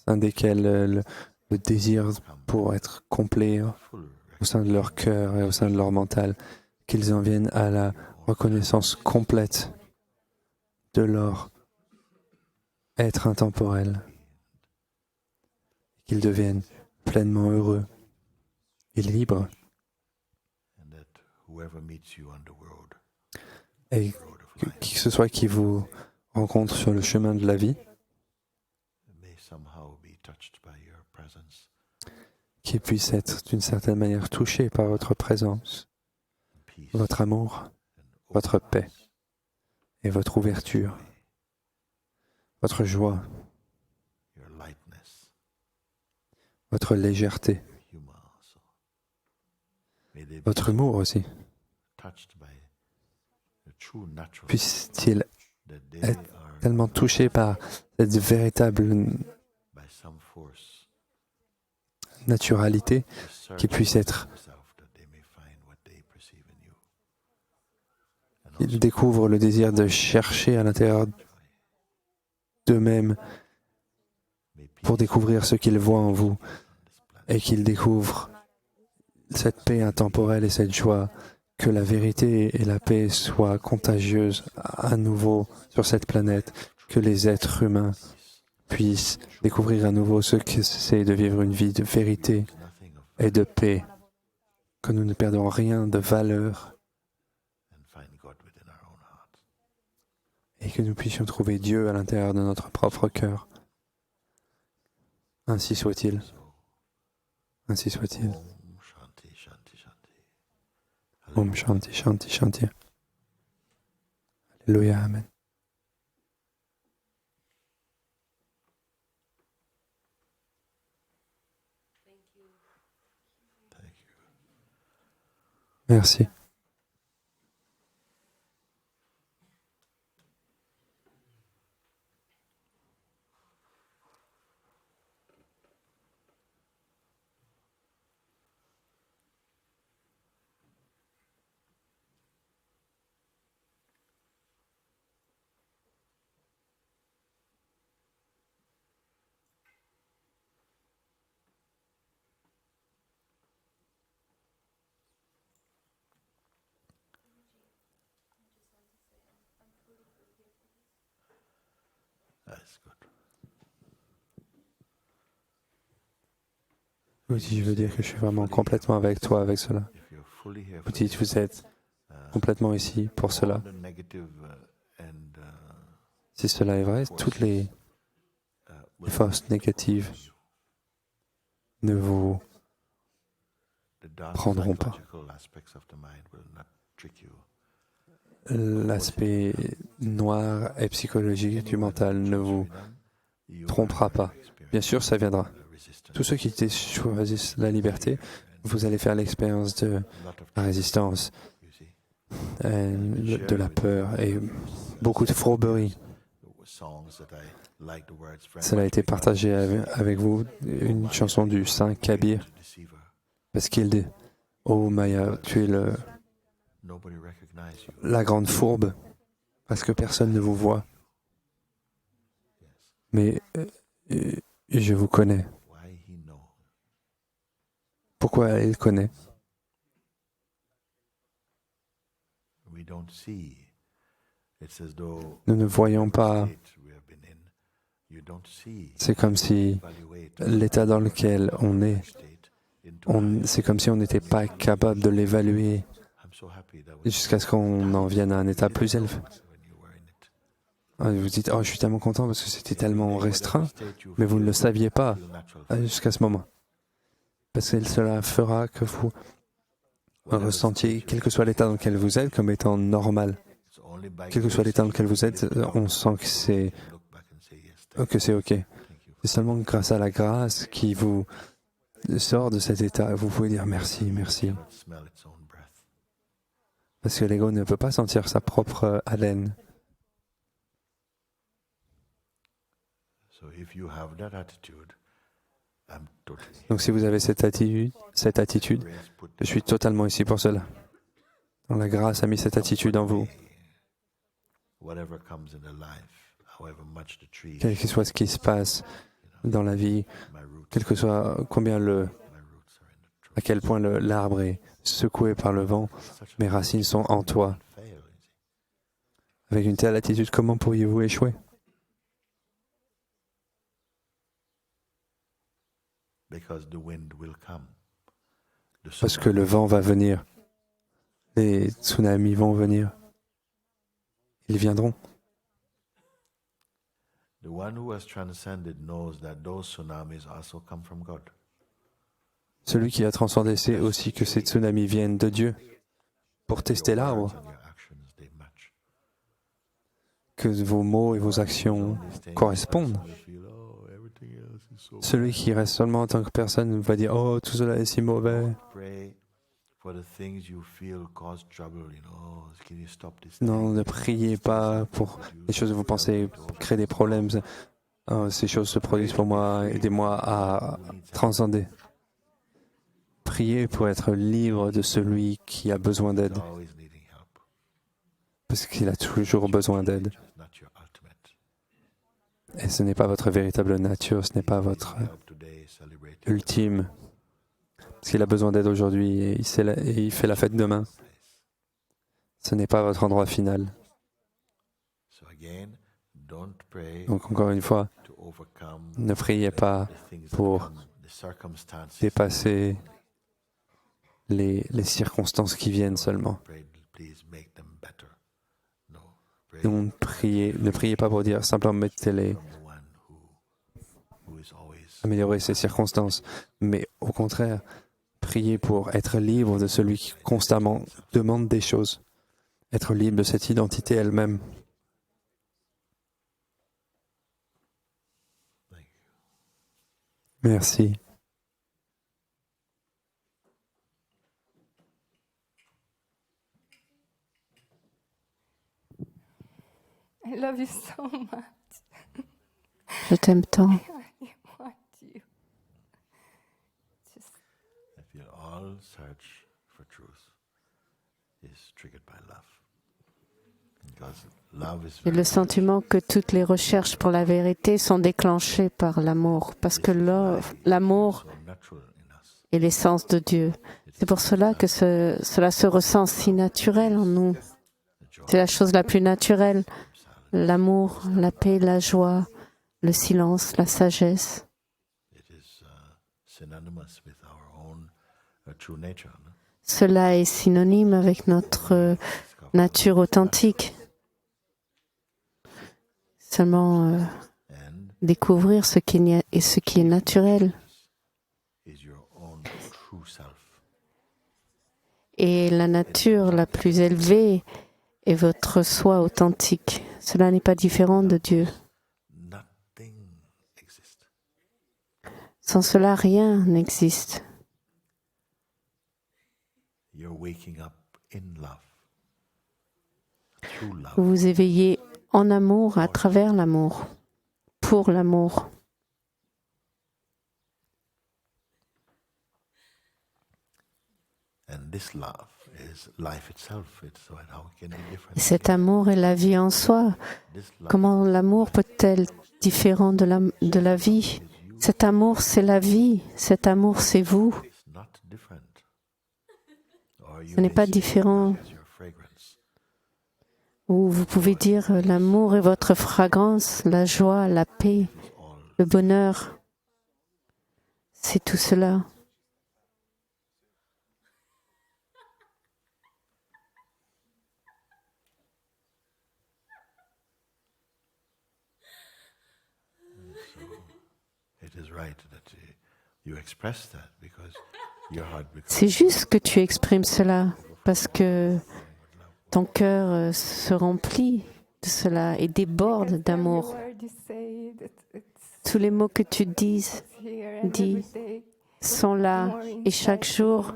sein desquels le désir pour être complet full au sein de leur cœur et au sein de leur mental, qu'ils en viennent à la reconnaissance complète de leur être intemporel, qu'ils deviennent pleinement heureux et libres, and that whoever meets you on the road et of que life qui que ce soit qui vous rencontre sur le chemin de la vie, may somehow be touched by your presence qui puisse être d'une certaine manière touché par votre présence, and peace votre amour, and votre paix openness, et votre ouverture, votre joie, your lightness, votre légèreté, your humor also. May they be votre humour aussi. touched by the true natural Puisse-t-il that they être are tellement touché par cette véritable by some force naturalité to qui search puisse être, themselves that they may find what they perceive in you. And qu'ils also découvrent le désir de chercher à l'intérieur d'eux-mêmes may peace pour découvrir ce qu'ils voient en vous on this planet et qu'ils découvrent cette paix intemporelle et cette joie, que la vérité et la paix soient contagieuses à nouveau sur cette planète, que les êtres humains puissent découvrir à nouveau ce que c'est de vivre une vie de vérité nothing of et de paix, que nous ne perdons rien de valeur and find God within our own heart. et que nous puissions trouver Dieu à l'intérieur de notre propre cœur. Ainsi soit-il, So, ainsi soit-il. Om Shanti Shanti Shanti. Om Shanti Shanti Shanti. Alléluia, Amen. Thank you. Merci. That's good. Vous dites, je veux dire que je suis vraiment complètement avec toi avec cela. If you're fully here Vous for dites, vous êtes complètement ici pour cela. all the negative and Si cela est vrai, toutes les will forces négatives ne vous the dark prendront pas. psychological aspects of the mind will not trick you. L'aspect noir et psychologique du mental ne vous trompera pas. Bien sûr, ça viendra. Tous ceux qui choisissent la liberté, vous allez faire l'expérience de la résistance, de la peur et beaucoup de fourberie. Cela a été partagé avec vous, une chanson du Saint Kabir, parce qu'il dit « Oh Maya, tu es la grande fourbe, parce que personne ne vous voit. Mais je vous connais. » Pourquoi il connaît? Nous ne voyons pas. C'est comme si l'état dans lequel on est, c'est comme si on n'était pas capable de l'évaluer jusqu'à ce qu'on en vienne à un état plus élevé. Vous dites, oh, je suis tellement content parce que c'était tellement restreint, mais vous ne le saviez pas jusqu'à ce moment. Parce que cela fera que vous ressentiez, quel que soit l'état dans lequel vous êtes, comme étant normal. Quel que soit l'état dans lequel vous êtes, on sent que c'est que c'est OK. C'est seulement grâce à la grâce qui vous sort de cet état. Vous pouvez dire merci, merci. Parce que l'ego ne peut pas sentir sa propre haleine. Donc si vous avez cette attitude, je suis totalement ici pour cela. Donc, la grâce a mis cette attitude en vous. Quel que soit ce qui se passe dans la vie, quel que soit à quel point l'arbre est secoué par le vent, mes racines sont en toi. Avec une telle attitude, comment pourriez-vous échouer? Parce que le vent va venir. Les tsunamis vont venir. Ils viendront. Celui qui a transcendé sait aussi que ces tsunamis viennent de Dieu pour tester l'arbre. Que vos mots et vos actions correspondent. Celui qui reste seulement en tant que personne va dire « Oh, tout cela est si mauvais ». Non, ne priez pas pour les choses que vous pensez créer des problèmes. Oh, ces choses se produisent pour moi, aidez-moi à transcender. Priez pour être libre de celui qui a besoin d'aide. Parce qu'il a toujours besoin d'aide. Et ce n'est pas votre véritable nature, ce n'est pas votre ultime. Parce qu'il a besoin d'aide aujourd'hui et il fait la fête demain. Ce n'est pas votre endroit final. Donc encore une fois, ne priez pas pour dépasser les circonstances qui viennent seulement. Donc, ne priez pas pour dire simplement améliorer ces circonstances, mais au contraire, priez pour être libre de celui qui constamment demande des choses, être libre de cette identité elle-même. Merci. I love you so much. Je t'aime tant. I want you. Just I feel all search for truth is triggered by love. Because love is Et le sentiment que toutes les recherches pour la vérité sont déclenchées par l'amour, parce que l'amour so natural in us. est l'essence de Dieu. C'est pour cela que cela se ressent si naturel en nous. C'est la chose la plus naturelle. L'amour, la paix, la joie, le silence, la sagesse. It is synonymous with our own true nature. No? Cela est synonyme avec notre nature authentique. Seulement And découvrir ce qui est naturel. is your own true self. Et la nature la plus élevée est votre soi authentique. Cela n'est pas différent de Dieu. Nothing exists. Sans cela, rien n'existe. You're waking up in love. Through love. Vous vous éveillez en amour, à travers l'amour, pour l'amour. And this love is life itself. So how can it be different? Et cet amour est la vie en soi. This love Comment l'amour peut-elle être différent de la vie? Cet amour, c'est la vie. Cet amour, c'est vous. is not different. Or Ce n'est pas différent. as your fragrance. Ou vous pouvez dire l'amour est votre fragrance, la joie, la paix, le bonheur. C'est tout cela. It is right that you express that because your heart becomes C'est juste que tu exprimes cela parce que ton cœur se remplit de cela et déborde d'amour. Tous les mots que tu dis sont là et chaque jour,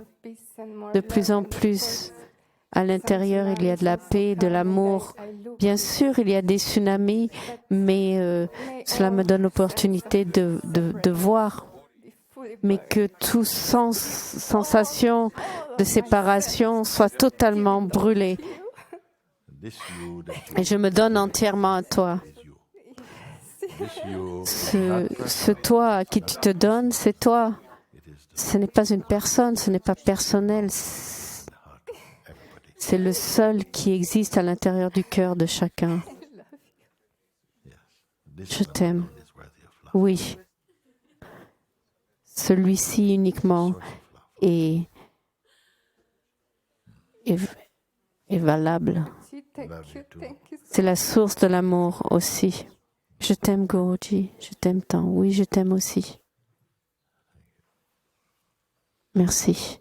de plus en plus, à l'intérieur, il y a de la paix, de l'amour. Bien sûr, il y a des tsunamis, mais cela me donne l'opportunité de voir. Mais que toute sensation de séparation soit totalement brûlée. Et je me donne entièrement à toi. Ce toi à qui tu te donnes, c'est toi. Ce n'est pas une personne, ce n'est pas personnel. C'est le seul qui existe à l'intérieur du cœur de chacun. Je t'aime. Oui. Celui-ci uniquement est valable. C'est la source de l'amour aussi. Je t'aime, Guruji. Je t'aime tant. Oui, je t'aime aussi. Merci.